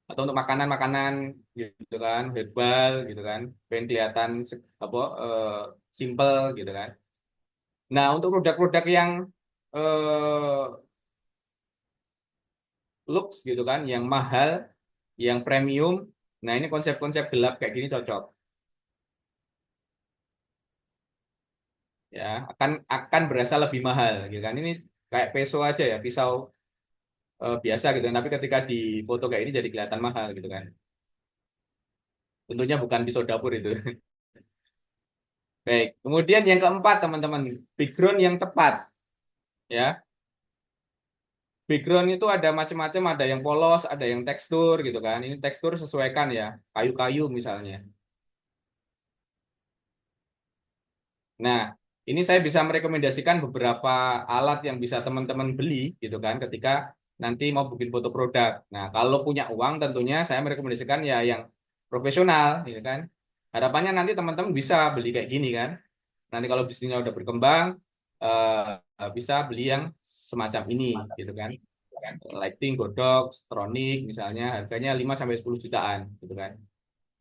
Atau untuk makanan-makanan gitu kan herbal gitu kan pengen kelihatan apa simple gitu kan. Nah untuk produk-produk yang eh, lux gitu kan yang mahal yang premium, nah ini konsep-konsep gelap kayak gini cocok ya, akan berasa lebih mahal gitu kan. Ini kayak peso aja ya, pisau biasa gitu kan, tapi ketika di foto kayak ini jadi kelihatan mahal gitu kan. Tentunya bukan pisau dapur itu. Baik, kemudian yang keempat teman-teman, background yang tepat ya. Background itu ada macam-macam, ada yang polos, ada yang tekstur gitu kan. Ini tekstur sesuaikan ya, kayu-kayu misalnya. Nah, ini saya bisa merekomendasikan beberapa alat yang bisa teman-teman beli gitu kan ketika nanti mau bikin foto produk. Nah, kalau punya uang tentunya saya merekomendasikan ya yang profesional gitu kan. Harapannya nanti teman-teman bisa beli kayak gini kan. Nanti kalau bisnisnya udah berkembang, bisa beli yang semacam ini gitu kan. Lighting, godok, Stronic misalnya harganya 5 sampai 10 jutaan gitu kan.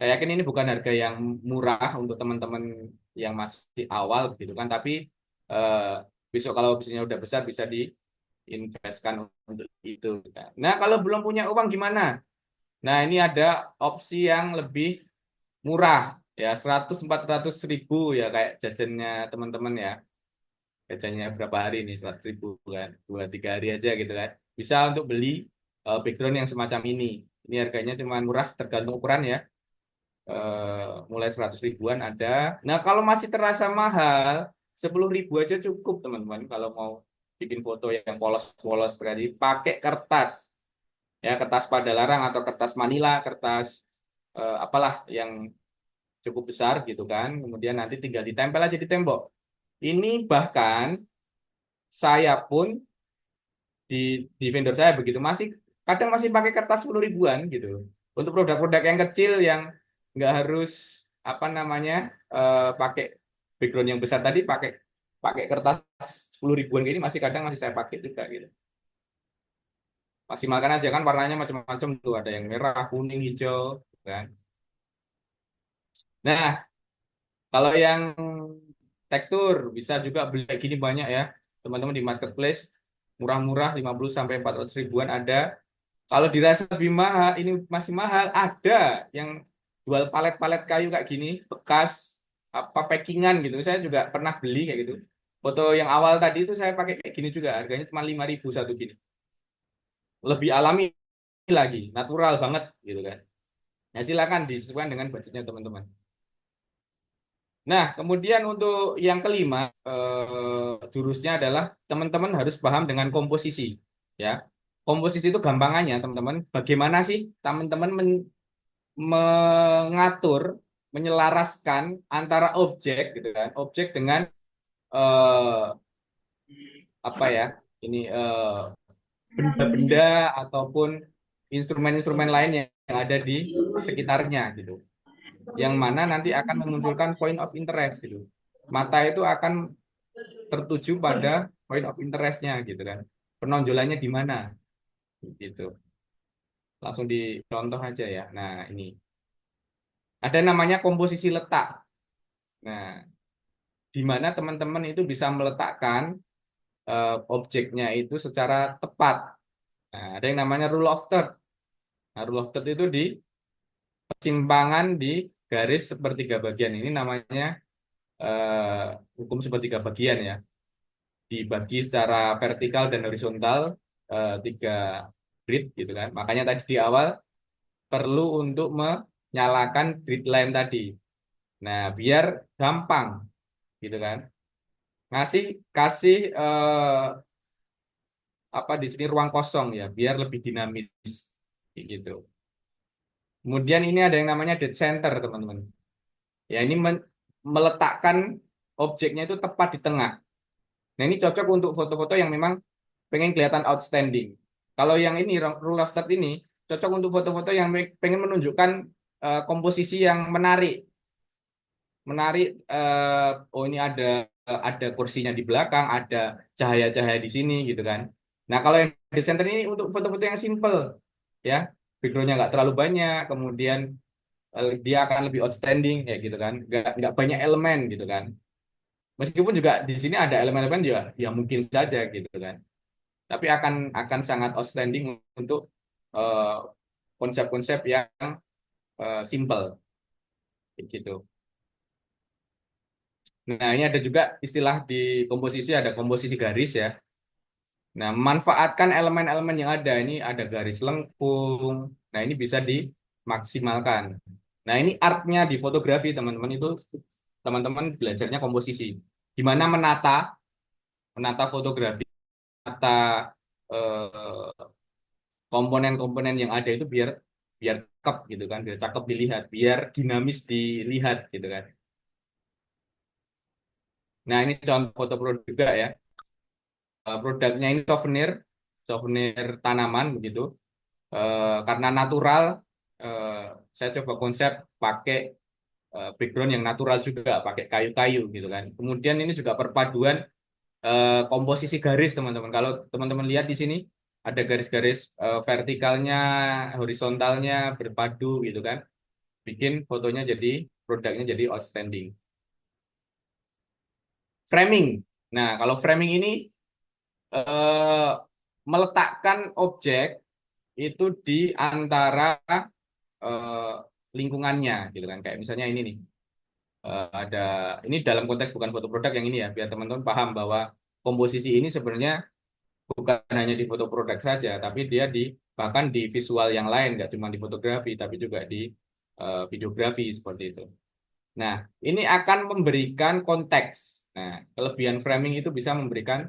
Saya yakin ini bukan harga yang murah untuk teman-teman yang masih awal gitu kan, tapi eh, besok kalau bisnisnya udah besar bisa diinvestkan untuk itu kan. Nah, kalau belum punya uang gimana? Nah, ini ada opsi yang lebih murah ya 100-400 ribu ya kayak jajannya teman-teman ya. Jajannya berapa hari nih 100 ribu kan 2-3 hari aja gitu kan bisa untuk beli background yang semacam ini harganya cuma murah tergantung ukuran ya. Mulai 100 ribuan ada. Nah kalau masih terasa mahal 10 ribu aja cukup teman-teman kalau mau bikin foto yang polos-polos tadi pakai kertas ya, kertas pada larang atau kertas manila, kertas apalah yang cukup besar gitu kan, kemudian nanti tinggal ditempel aja di tembok. Ini bahkan saya pun di vendor saya begitu masih kadang masih pakai kertas 10 ribuan gitu untuk produk-produk yang kecil yang nggak harus apa namanya pakai background yang besar tadi, pakai pakai kertas 10 ribuan ini masih kadang masih saya pakai juga gitu. Maksimalkan aja kan warnanya macam-macam tuh, ada yang merah, kuning, hijau kan. Nah kalau yang tekstur bisa juga beli kayak gini banyak ya teman-teman di marketplace, murah-murah 50 sampai 400 ribuan ada. Kalau dirasa lebih mahal, ini masih mahal, ada yang jual palet-palet kayu kayak gini, bekas apa packingan gitu. Saya juga pernah beli kayak gitu. Foto yang awal tadi itu saya pakai kayak gini juga, harganya cuma 5.000 satu gini. Lebih alami lagi, natural banget gitu kan. Nah, silakan disesuaikan dengan budgetnya teman-teman. Nah, kemudian untuk yang kelima, jurusnya adalah teman-teman harus paham dengan komposisi. Ya, komposisi itu gampangannya, teman-teman. Bagaimana sih teman-teman mengatur, menyelaraskan antara objek, gitu kan, objek dengan eh, apa ya, ini benda-benda ataupun instrumen-instrumen lain yang ada di sekitarnya gitu. Yang mana nanti akan memunculkan point of interest gitu. Mata itu akan tertuju pada point of interestnya gitu kan. Penonjolannya di mana gitu. Langsung dicontoh aja ya. Nah, ini ada namanya komposisi letak. Nah, di mana teman-teman itu bisa meletakkan objeknya itu secara tepat. Nah, ada yang namanya rule of third. Nah, rule of third itu di persimpangan di garis sepertiga bagian. Ini namanya hukum sepertiga bagian ya. Dibagi secara vertikal dan horizontal tiga grid gitu kan. Makanya tadi di awal perlu untuk menyalakan grid line tadi. Nah, biar gampang gitu kan. Kasih apa di sini ruang kosong ya, biar lebih dinamis gitu. Kemudian ini ada yang namanya dead center, teman-teman. Ya, ini meletakkan objeknya itu tepat di tengah. Nah, ini cocok untuk foto-foto yang memang pengen kelihatan outstanding. Kalau yang ini rule of third ini cocok untuk foto-foto yang pengen menunjukkan komposisi yang menarik. Menarik, oh ini ada kursinya di belakang, ada cahaya-cahaya di sini gitu kan. Nah, kalau yang dead center ini untuk foto-foto yang simple ya, backgroundnya nggak terlalu banyak, kemudian dia akan lebih outstanding ya gitu kan, nggak banyak elemen gitu kan. Meskipun juga di sini ada elemen-elemen ya mungkin saja gitu kan, tapi akan sangat outstanding untuk eh, konsep-konsep yang simple gitu. Nah, ini ada juga istilah di komposisi, ada komposisi garis ya. Nah, manfaatkan elemen-elemen yang ada. Ini ada garis lengkung. Nah, ini bisa dimaksimalkan. Nah, ini artnya di fotografi, teman-teman, itu teman-teman belajarnya komposisi. Gimana menata fotografi, menata eh, komponen-komponen yang ada itu biar biar cakep gitu kan, biar cakep dilihat, biar dinamis dilihat gitu kan. Nah, ini contoh foto produk juga ya. Produknya ini souvenir tanaman begitu. Karena natural, eh, saya coba konsep pakai background yang natural juga, pakai kayu-kayu gitu kan. Kemudian ini juga perpaduan komposisi garis, teman-teman. Kalau teman-teman lihat di sini ada garis-garis vertikalnya, horizontalnya berpadu gitu kan. Bikin fotonya produknya jadi outstanding. Framing. Nah, kalau framing ini eh, meletakkan objek itu di antara eh, lingkungannya gitu kan, kayak misalnya ini nih. Ada ini dalam konteks bukan foto produk yang ini ya, biar teman-teman paham bahwa komposisi ini sebenarnya bukan hanya di foto produk saja, tapi dia bahkan di visual yang lain, nggak cuma di fotografi tapi juga di videografi seperti itu. Nah, ini akan memberikan konteks. Nah, kelebihan framing itu bisa memberikan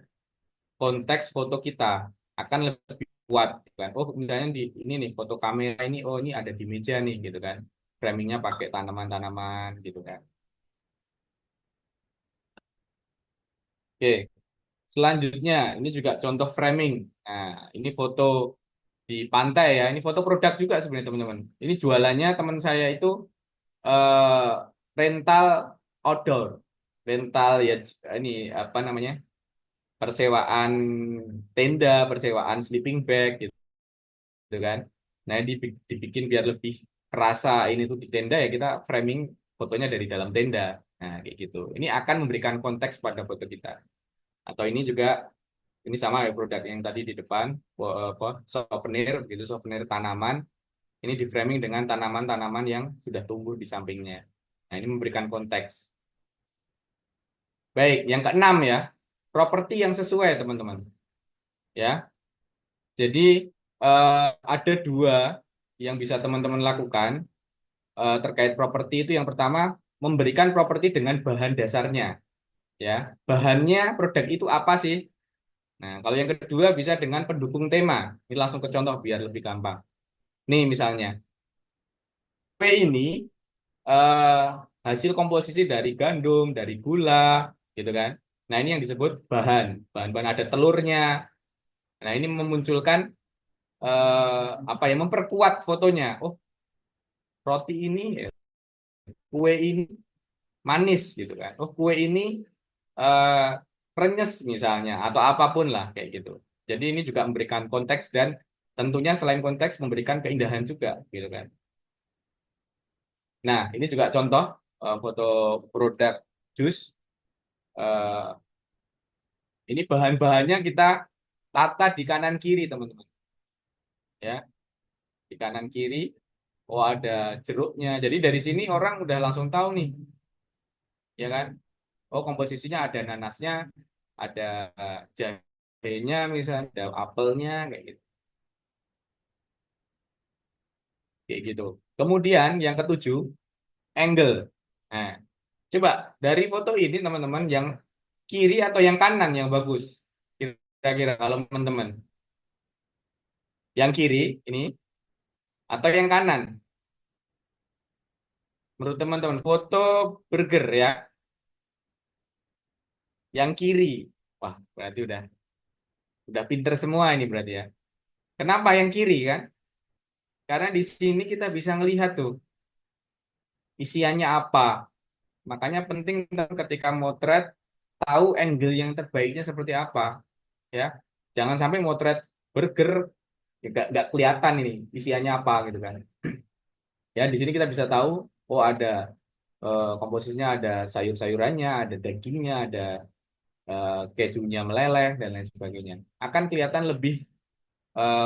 konteks foto kita akan lebih kuat gitu kan. Oh, misalnya di ini nih foto kamera ini, oh ini ada di meja nih gitu kan. Framingnya pakai tanaman-tanaman gitu kan. Oke, selanjutnya ini juga contoh framing. Nah, ini foto di pantai ya. Ini foto produk juga sebenarnya teman-teman. Ini jualannya teman saya itu eh, rental outdoor, rental ya ini apa namanya, persewaan tenda, persewaan sleeping bag gitu kan. Nah, dibikin biar lebih kerasa ini tuh di tenda ya, kita framing fotonya dari dalam tenda. Nah, kayak gitu. Ini akan memberikan konteks pada foto kita. Atau ini juga ini sama ya produk yang tadi di depan, apa, souvenir gitu, souvenir tanaman. Ini di framing dengan tanaman-tanaman yang sudah tumbuh di sampingnya. Nah, ini memberikan konteks. Baik, yang keenam ya, properti yang sesuai teman-teman. Ya, jadi ada dua yang bisa teman-teman lakukan terkait properti itu. Yang pertama, memberikan properti dengan bahan dasarnya. Ya, bahannya produk itu apa sih? Nah, kalau yang kedua bisa dengan pendukung tema. Ini langsung ke contoh biar lebih gampang. Nih misalnya, P ini eh, hasil komposisi dari gandum, dari gula, gitu kan. Nah, ini yang disebut bahan-bahan ada telurnya. Nah, ini memunculkan apa ya, memperkuat fotonya. Oh, roti ini, ya, kue ini manis gitu kan. Oh, kue ini eh, krenyes misalnya atau apapun lah kayak gitu. Jadi ini juga memberikan konteks dan tentunya selain konteks memberikan keindahan juga gitu kan. Nah, ini juga contoh foto produk jus. Eh, ini bahan-bahannya kita tata di kanan kiri teman-teman. Ya, di kanan kiri. Oh, ada jeruknya. Jadi dari sini orang udah langsung tahu nih, ya kan? Oh, komposisinya ada nanasnya, ada jahenya misalnya, ada apelnya kayak gitu. Kayak gitu. Kemudian yang ketujuh, angle. Nah, coba dari foto ini teman-teman yang kiri atau yang kanan yang bagus? Kira-kira kalau teman-teman. Yang kiri ini atau yang kanan? Menurut teman-teman, foto burger ya. Yang kiri. Wah, berarti udah pinter semua ini berarti ya. Kenapa yang kiri kan? Karena di sini kita bisa ngelihat tuh isiannya apa. Makanya penting ketika motret tahu angle yang terbaiknya seperti apa, ya. Jangan sampai motret burger ya nggak kelihatan ini isiannya apa gitu kan. Ya di sini kita bisa tahu, oh ada komposisinya, ada sayur-sayurannya, ada dagingnya, ada kejunya meleleh dan lain sebagainya. Akan kelihatan lebih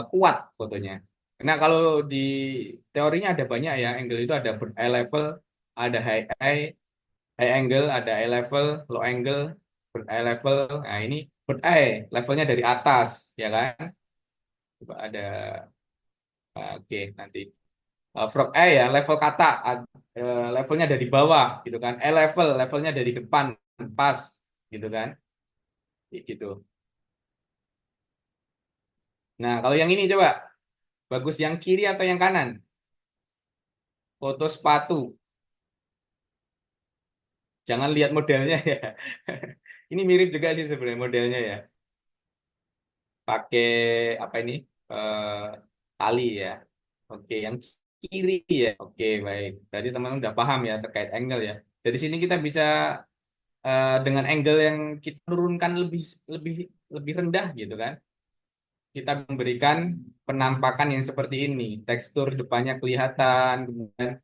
kuat fotonya. Nah kalau di teorinya ada banyak ya, angle itu ada bird eye level, ada high angle, ada eye level, low angle, bird eye level. Nah ini bird eye levelnya dari atas, ya kan? Coba ada, oke nanti. Frog eye ya, level kata, levelnya dari bawah, gitu kan? Eye level, levelnya dari depan, pas, gitu kan? Gitu. Nah kalau yang ini coba, bagus yang kiri atau yang kanan? Foto sepatu. Jangan lihat modelnya ya. Ini mirip juga sih sebenarnya modelnya ya. Pakai apa ini? Eh, tali ya. Oke, yang kiri ya. Oke, baik. Tadi teman-teman udah paham ya terkait angle ya. Dari sini kita bisa dengan angle yang kita turunkan lebih lebih lebih rendah gitu kan. Kita memberikan penampakan yang seperti ini. Tekstur depannya kelihatan, kemudian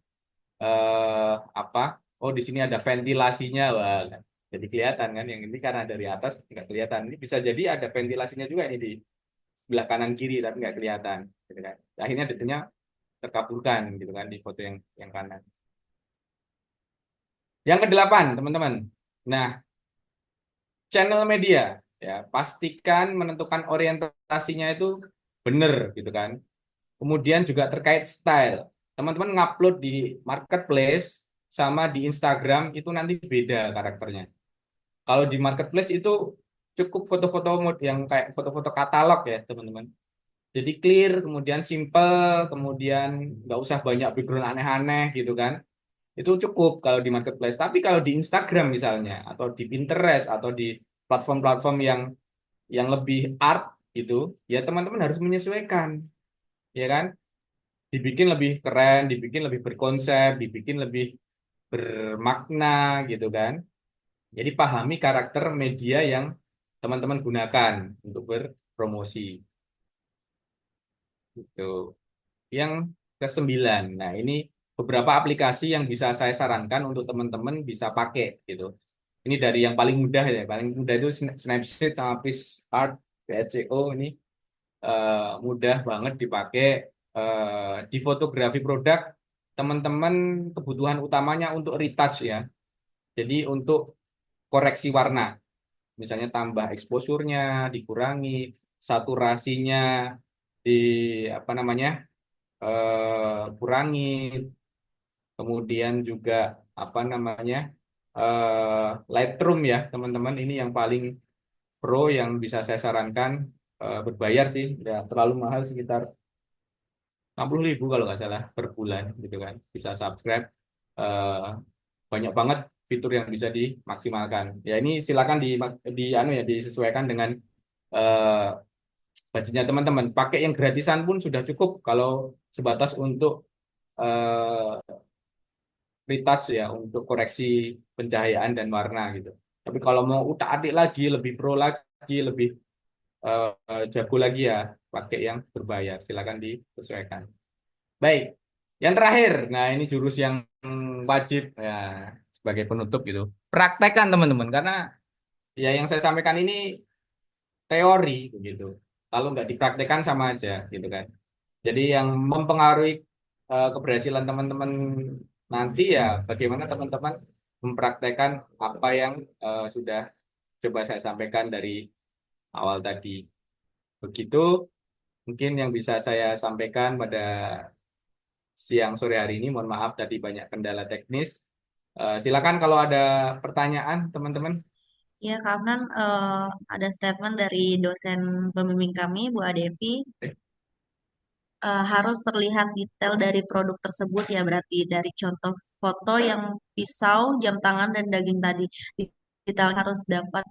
apa? Oh, di sini ada ventilasinya, wah, jadi kelihatan kan. Yang ini karena dari atas nggak kelihatan. Ini bisa jadi ada ventilasinya juga ini di sebelah kanan kiri tapi nggak kelihatan, gitu kan. Akhirnya detailnya terkabulkan gitu kan di foto yang kanan. Yang kedelapan, teman-teman. Nah, channel media ya, pastikan menentukan orientasinya itu benar gitu kan. Kemudian juga terkait style. Teman-teman ngupload di marketplace sama di Instagram itu nanti beda karakternya. Kalau di marketplace itu cukup foto-foto yang kayak foto-foto katalog ya, teman-teman. Jadi clear, kemudian simple, kemudian nggak usah banyak background aneh-aneh gitu kan. Itu cukup kalau di marketplace. Tapi kalau di Instagram misalnya, atau di Pinterest, atau di platform-platform yang lebih art gitu, ya teman-teman harus menyesuaikan, ya kan? Dibikin lebih keren, dibikin lebih berkonsep, dibikin lebih bermakna gitu kan. Jadi pahami karakter media yang teman-teman gunakan untuk berpromosi. Gitu. Yang kesembilan, nah ini beberapa aplikasi yang bisa saya sarankan untuk teman-teman bisa pakai gitu. Ini dari yang paling mudah ya, paling mudah itu Snapseed sama PixArt, PSCO ini mudah banget dipakai di fotografi produk. Teman-teman kebutuhan utamanya untuk retouch ya. Jadi untuk koreksi warna, misalnya tambah exposure-nya, dikurangi, saturasinya di apa namanya kurangi, kemudian juga apa namanya Lightroom ya teman-teman, ini yang paling pro yang bisa saya sarankan, berbayar sih, nggak terlalu mahal, sekitar 60.000 kalau nggak salah per bulan gitu kan, bisa subscribe, banyak banget fitur yang bisa dimaksimalkan. Ya ini silakan disesuaikan dengan eh, budgetnya teman-teman. Pakai yang gratisan pun sudah cukup kalau sebatas untuk eh, retouch ya, untuk koreksi pencahayaan dan warna gitu. Tapi kalau mau utak-atik lagi, lebih pro lagi, lebih jago lagi ya, pakai yang berbayar. Silakan disesuaikan. Baik, yang terakhir, nah ini jurus yang wajib ya sebagai penutup gitu. Praktekkan teman-teman, karena ya yang saya sampaikan ini teori begitu. Kalau nggak dipraktekkan sama aja gitu kan. Jadi yang mempengaruhi keberhasilan teman-teman nanti ya bagaimana teman-teman mempraktekkan apa yang sudah coba saya sampaikan dari awal tadi. Begitu mungkin yang bisa saya sampaikan pada siang sore hari ini. Mohon maaf tadi banyak kendala teknis. Silakan kalau ada pertanyaan teman-teman. Ya, Kak Afnan, ada statement dari dosen pembimbing kami, Bu Adevi. Harus terlihat detail dari produk tersebut ya, berarti dari contoh foto yang pisau, jam tangan, dan daging tadi. Detail harus dapat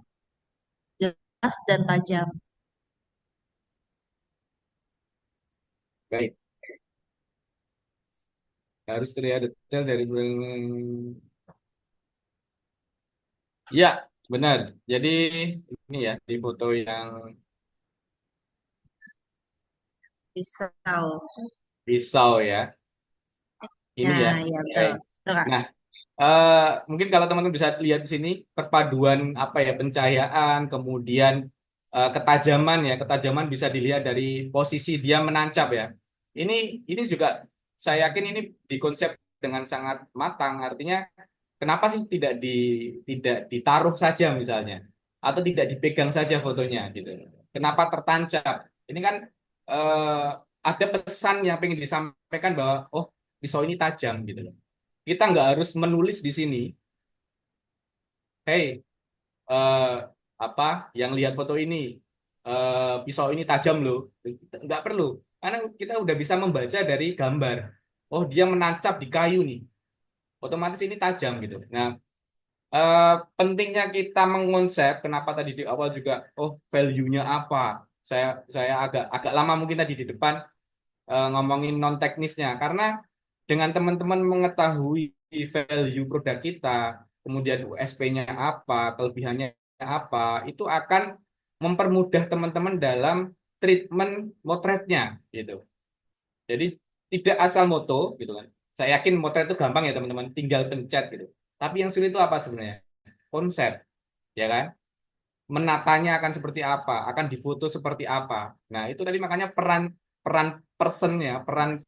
jelas dan tajam. Baik, harus terlihat detail dari ya, benar. Jadi ini ya di foto yang Pisau. pisau ya. Ini Ya, ya. ya betul. Baik. Betul, Kak. Nah, mungkin kalau teman-teman bisa lihat di sini perpaduan apa ya, pencahayaan, kemudian ketajaman ya, ketajaman bisa dilihat dari posisi dia menancap ya. Ini juga saya yakin ini dikonsep dengan sangat matang. Artinya kenapa sih tidak ditaruh saja misalnya, atau tidak dipegang saja fotonya gitu. Kenapa tertancap? Ini kan eh, ada pesan yang pengen disampaikan bahwa oh pisau ini tajam gitu loh. Kita nggak harus menulis di sini, hey, eh, apa yang lihat foto ini, pisau ini tajam loh. Nggak perlu, karena kita udah bisa membaca dari gambar. Oh, dia menancap di kayu nih, otomatis ini tajam gitu. Nah, pentingnya kita mengonsep, kenapa tadi di awal juga, oh value-nya apa? Saya agak agak lama mungkin tadi di depan ngomongin non teknisnya, karena dengan teman-teman mengetahui value produk kita, kemudian USP-nya apa, kelebihannya apa, itu akan mempermudah teman-teman dalam treatment motretnya gitu. Jadi tidak asal moto gitu kan. Saya yakin motret itu gampang ya teman-teman, tinggal pencet gitu. Tapi yang sulit itu apa sebenarnya? Konsep, ya kan? Menatanya akan seperti apa, akan difoto seperti apa. Nah, itu tadi makanya peran peran personnya, peran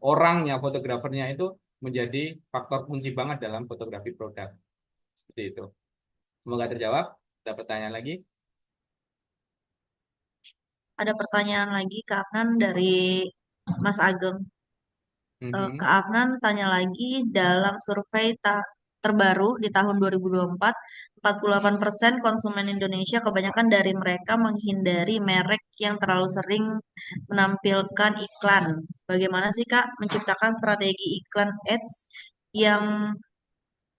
orangnya, fotografernya itu menjadi faktor kunci banget dalam fotografi produk. Seperti itu. Semoga terjawab. Ada pertanyaan lagi? Ada pertanyaan lagi, Kak Afnan, dari Mas Ageng. Kak Afnan tanya lagi, dalam survei terbaru di tahun 2024, 48% konsumen Indonesia kebanyakan dari mereka menghindari merek yang terlalu sering menampilkan iklan. Bagaimana sih Kak menciptakan strategi iklan ads yang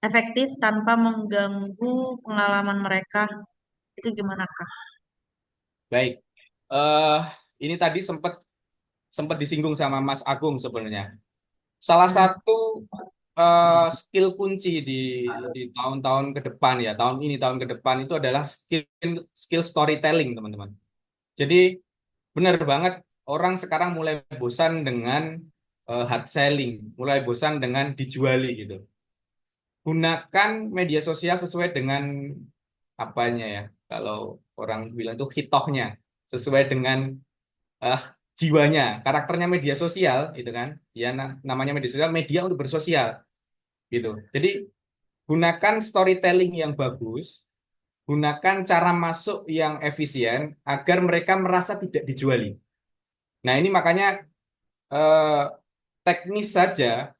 efektif tanpa mengganggu pengalaman mereka? Itu gimana Kak? Baik. eh ini tadi sempat disinggung sama Mas Agung sebenarnya. Salah satu skill kunci di tahun-tahun ke depan ya, tahun ke depan itu adalah skill storytelling, teman-teman. Jadi benar banget orang sekarang mulai bosan dengan hard selling, mulai bosan dengan dijuali gitu. Gunakan media sosial sesuai dengan apanya ya, kalau orang bilang itu hitohnya, sesuai dengan eh, jiwanya, karakternya media sosial gitu kan. Ya namanya media sosial, media untuk bersosial gitu. Jadi gunakan storytelling yang bagus, gunakan cara masuk yang efisien agar mereka merasa tidak dijuali. Nah, ini makanya eh, teknis saja,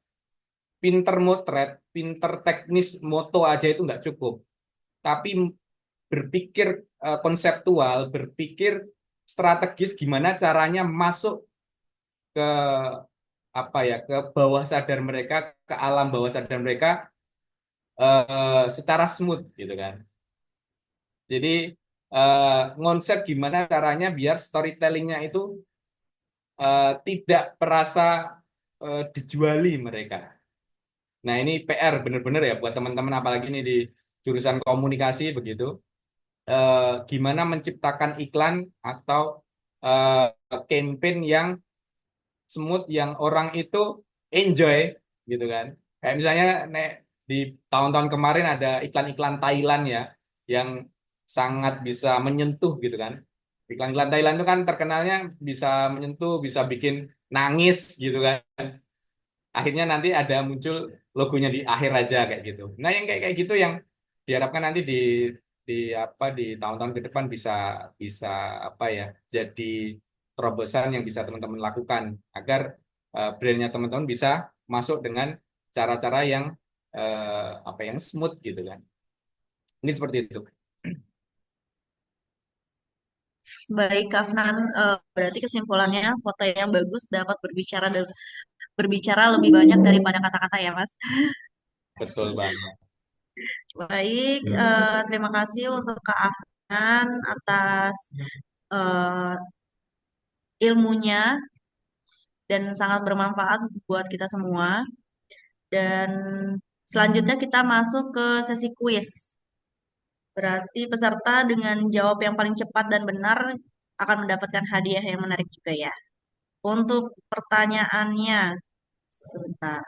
pinter motret, pinter teknis moto aja itu nggak cukup. Tapi berpikir konseptual, berpikir strategis gimana caranya masuk ke apa ya, ke bawah sadar mereka, ke alam bawah sadar mereka, secara smooth gitu kan. Jadi konsep gimana caranya biar storytellingnya itu tidak terasa dijuali mereka. Nah ini PR bener-bener ya buat teman-teman apalagi ini di jurusan komunikasi begitu. Gimana menciptakan iklan atau campaign yang smooth, yang orang itu enjoy gitu kan. Kayak misalnya di tahun-tahun kemarin ada iklan-iklan Thailand ya, yang sangat bisa menyentuh gitu kan. Iklan-iklan Thailand itu kan terkenalnya bisa menyentuh, bisa bikin nangis gitu kan. Akhirnya nanti ada muncul logonya di akhir aja kayak gitu. Nah, yang kayak kayak gitu yang diharapkan nanti di apa di tahun-tahun ke depan bisa bisa apa ya jadi terobosan yang bisa teman-teman lakukan agar brandnya teman-teman bisa masuk dengan cara-cara yang apa yang smooth gitu kan. Ini seperti itu. Baik, Kafnan, berarti kesimpulannya foto yang bagus dapat berbicara berbicara lebih banyak daripada kata-kata ya, Mas. Betul banget. Baik, terima kasih untuk Kak Afnan atas eh, ilmunya dan sangat bermanfaat buat kita semua. Dan selanjutnya kita masuk ke sesi kuis. Berarti peserta dengan jawab yang paling cepat dan benar akan mendapatkan hadiah yang menarik juga ya. Untuk pertanyaannya, sebentar.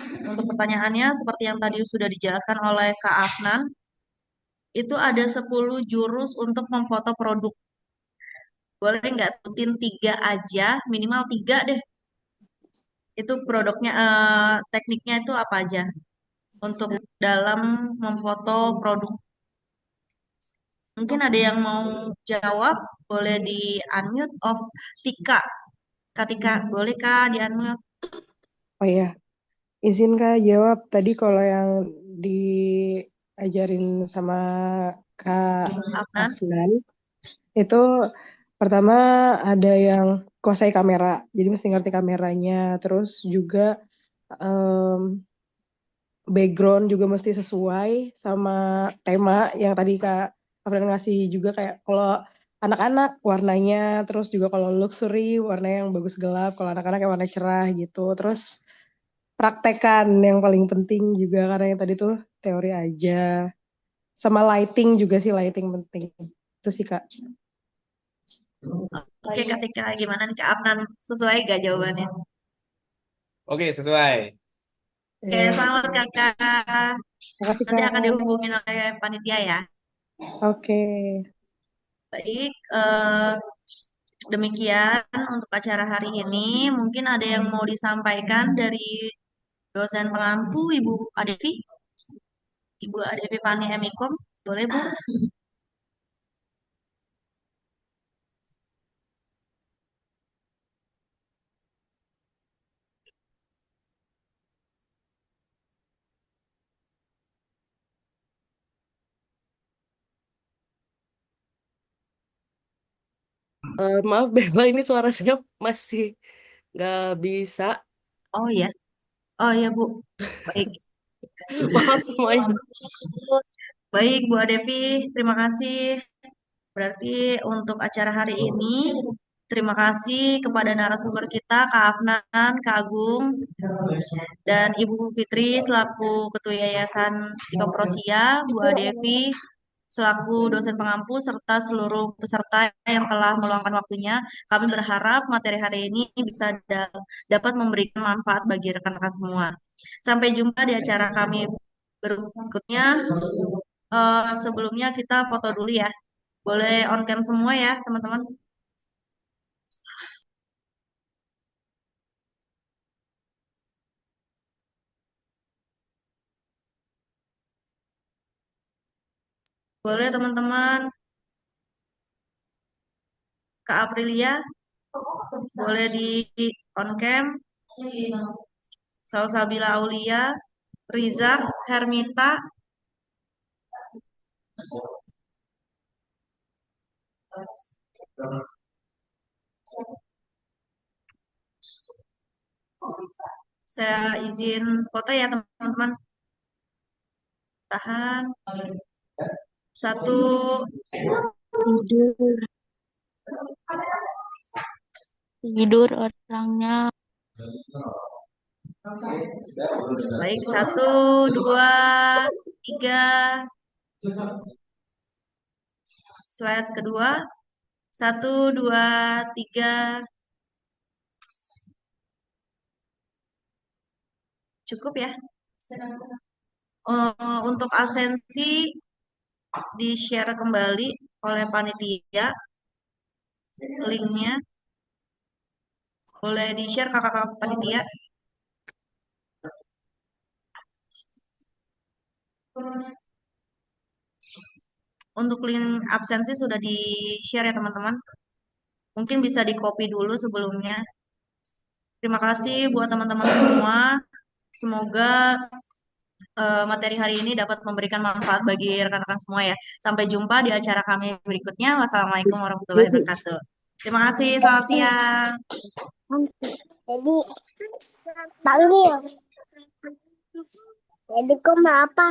Untuk pertanyaannya, seperti yang tadi sudah dijelaskan oleh Kak Afnan, itu ada 10 jurus untuk memfoto produk. Boleh nggak sebutin 3 aja, minimal 3 deh. Itu produknya, tekniknya itu apa aja untuk dalam memfoto produk. Mungkin ada yang mau jawab, boleh di unmute. Oh, Tika. Kak Tika, boleh Kak di unmute? Oh ya, izin Kak jawab tadi kalau yang diajarin sama Kak Afnan? Afnan itu pertama ada yang kuasai kamera, jadi mesti ngerti kameranya, terus juga em, background juga mesti sesuai sama tema yang tadi Kak Afnan ngasih juga kayak kalau anak-anak warnanya, terus juga kalau luxury warnanya yang bagus gelap, kalau anak-anak yang warna cerah gitu, terus praktekan yang paling penting juga karena yang tadi tuh teori aja. Sama lighting juga sih, lighting penting. Itu sih Kak. Oke Kak Tika, gimana nih Kak Afnan? Sesuai gak jawabannya? Oke, sesuai. Oke, selamat Kakak. Makasih Nanti akan Kak. dihubungin oleh panitia ya. Oke. Baik, demikian untuk acara hari ini. Mungkin ada yang mau disampaikan dari dosen pengampu Ibu Adevi. Ibu Adevi Pani Emikom. Boleh Bu? Maaf Bella, ini suara saya masih nggak bisa. Oh iya. Oh iya Bu. Baik. Maaf semuanya. Baik Bu Adevi, terima kasih. Berarti untuk acara hari ini, terima kasih kepada narasumber kita, Kak Afnan, Kak Agung, dan Ibu Fitri selaku Ketua Yayasan Ikom Prosia, Bu Adevi selaku dosen pengampu, serta seluruh peserta yang telah meluangkan waktunya. Kami berharap materi hari ini bisa dapat memberikan manfaat bagi rekan-rekan semua. Sampai jumpa di acara kami berikutnya. Sebelumnya kita foto dulu ya. Boleh on cam semua ya, teman-teman. Boleh teman-teman. Kak Aprilia, boleh di on cam. Salsabila Aulia, Riza, Hermita. Saya izin foto ya teman-teman. Tahan. 1, Tidur orangnya. baik 1, 2, 3. Slide kedua. 1, 2, 3. Cukup ya. Untuk absensi di-share kembali oleh panitia. Linknya boleh di-share kakak-kakak panitia. Untuk link absensi sudah di-share ya teman-teman. Mungkin bisa di-copy dulu sebelumnya. Terima kasih buat teman-teman semua. Semoga materi hari ini dapat memberikan manfaat bagi rekan-rekan semua ya. Sampai jumpa di acara kami berikutnya. Wassalamualaikum warahmatullahi wabarakatuh. Terima kasih. Selamat siang. Jadi, panggil. Jadi, kok apa?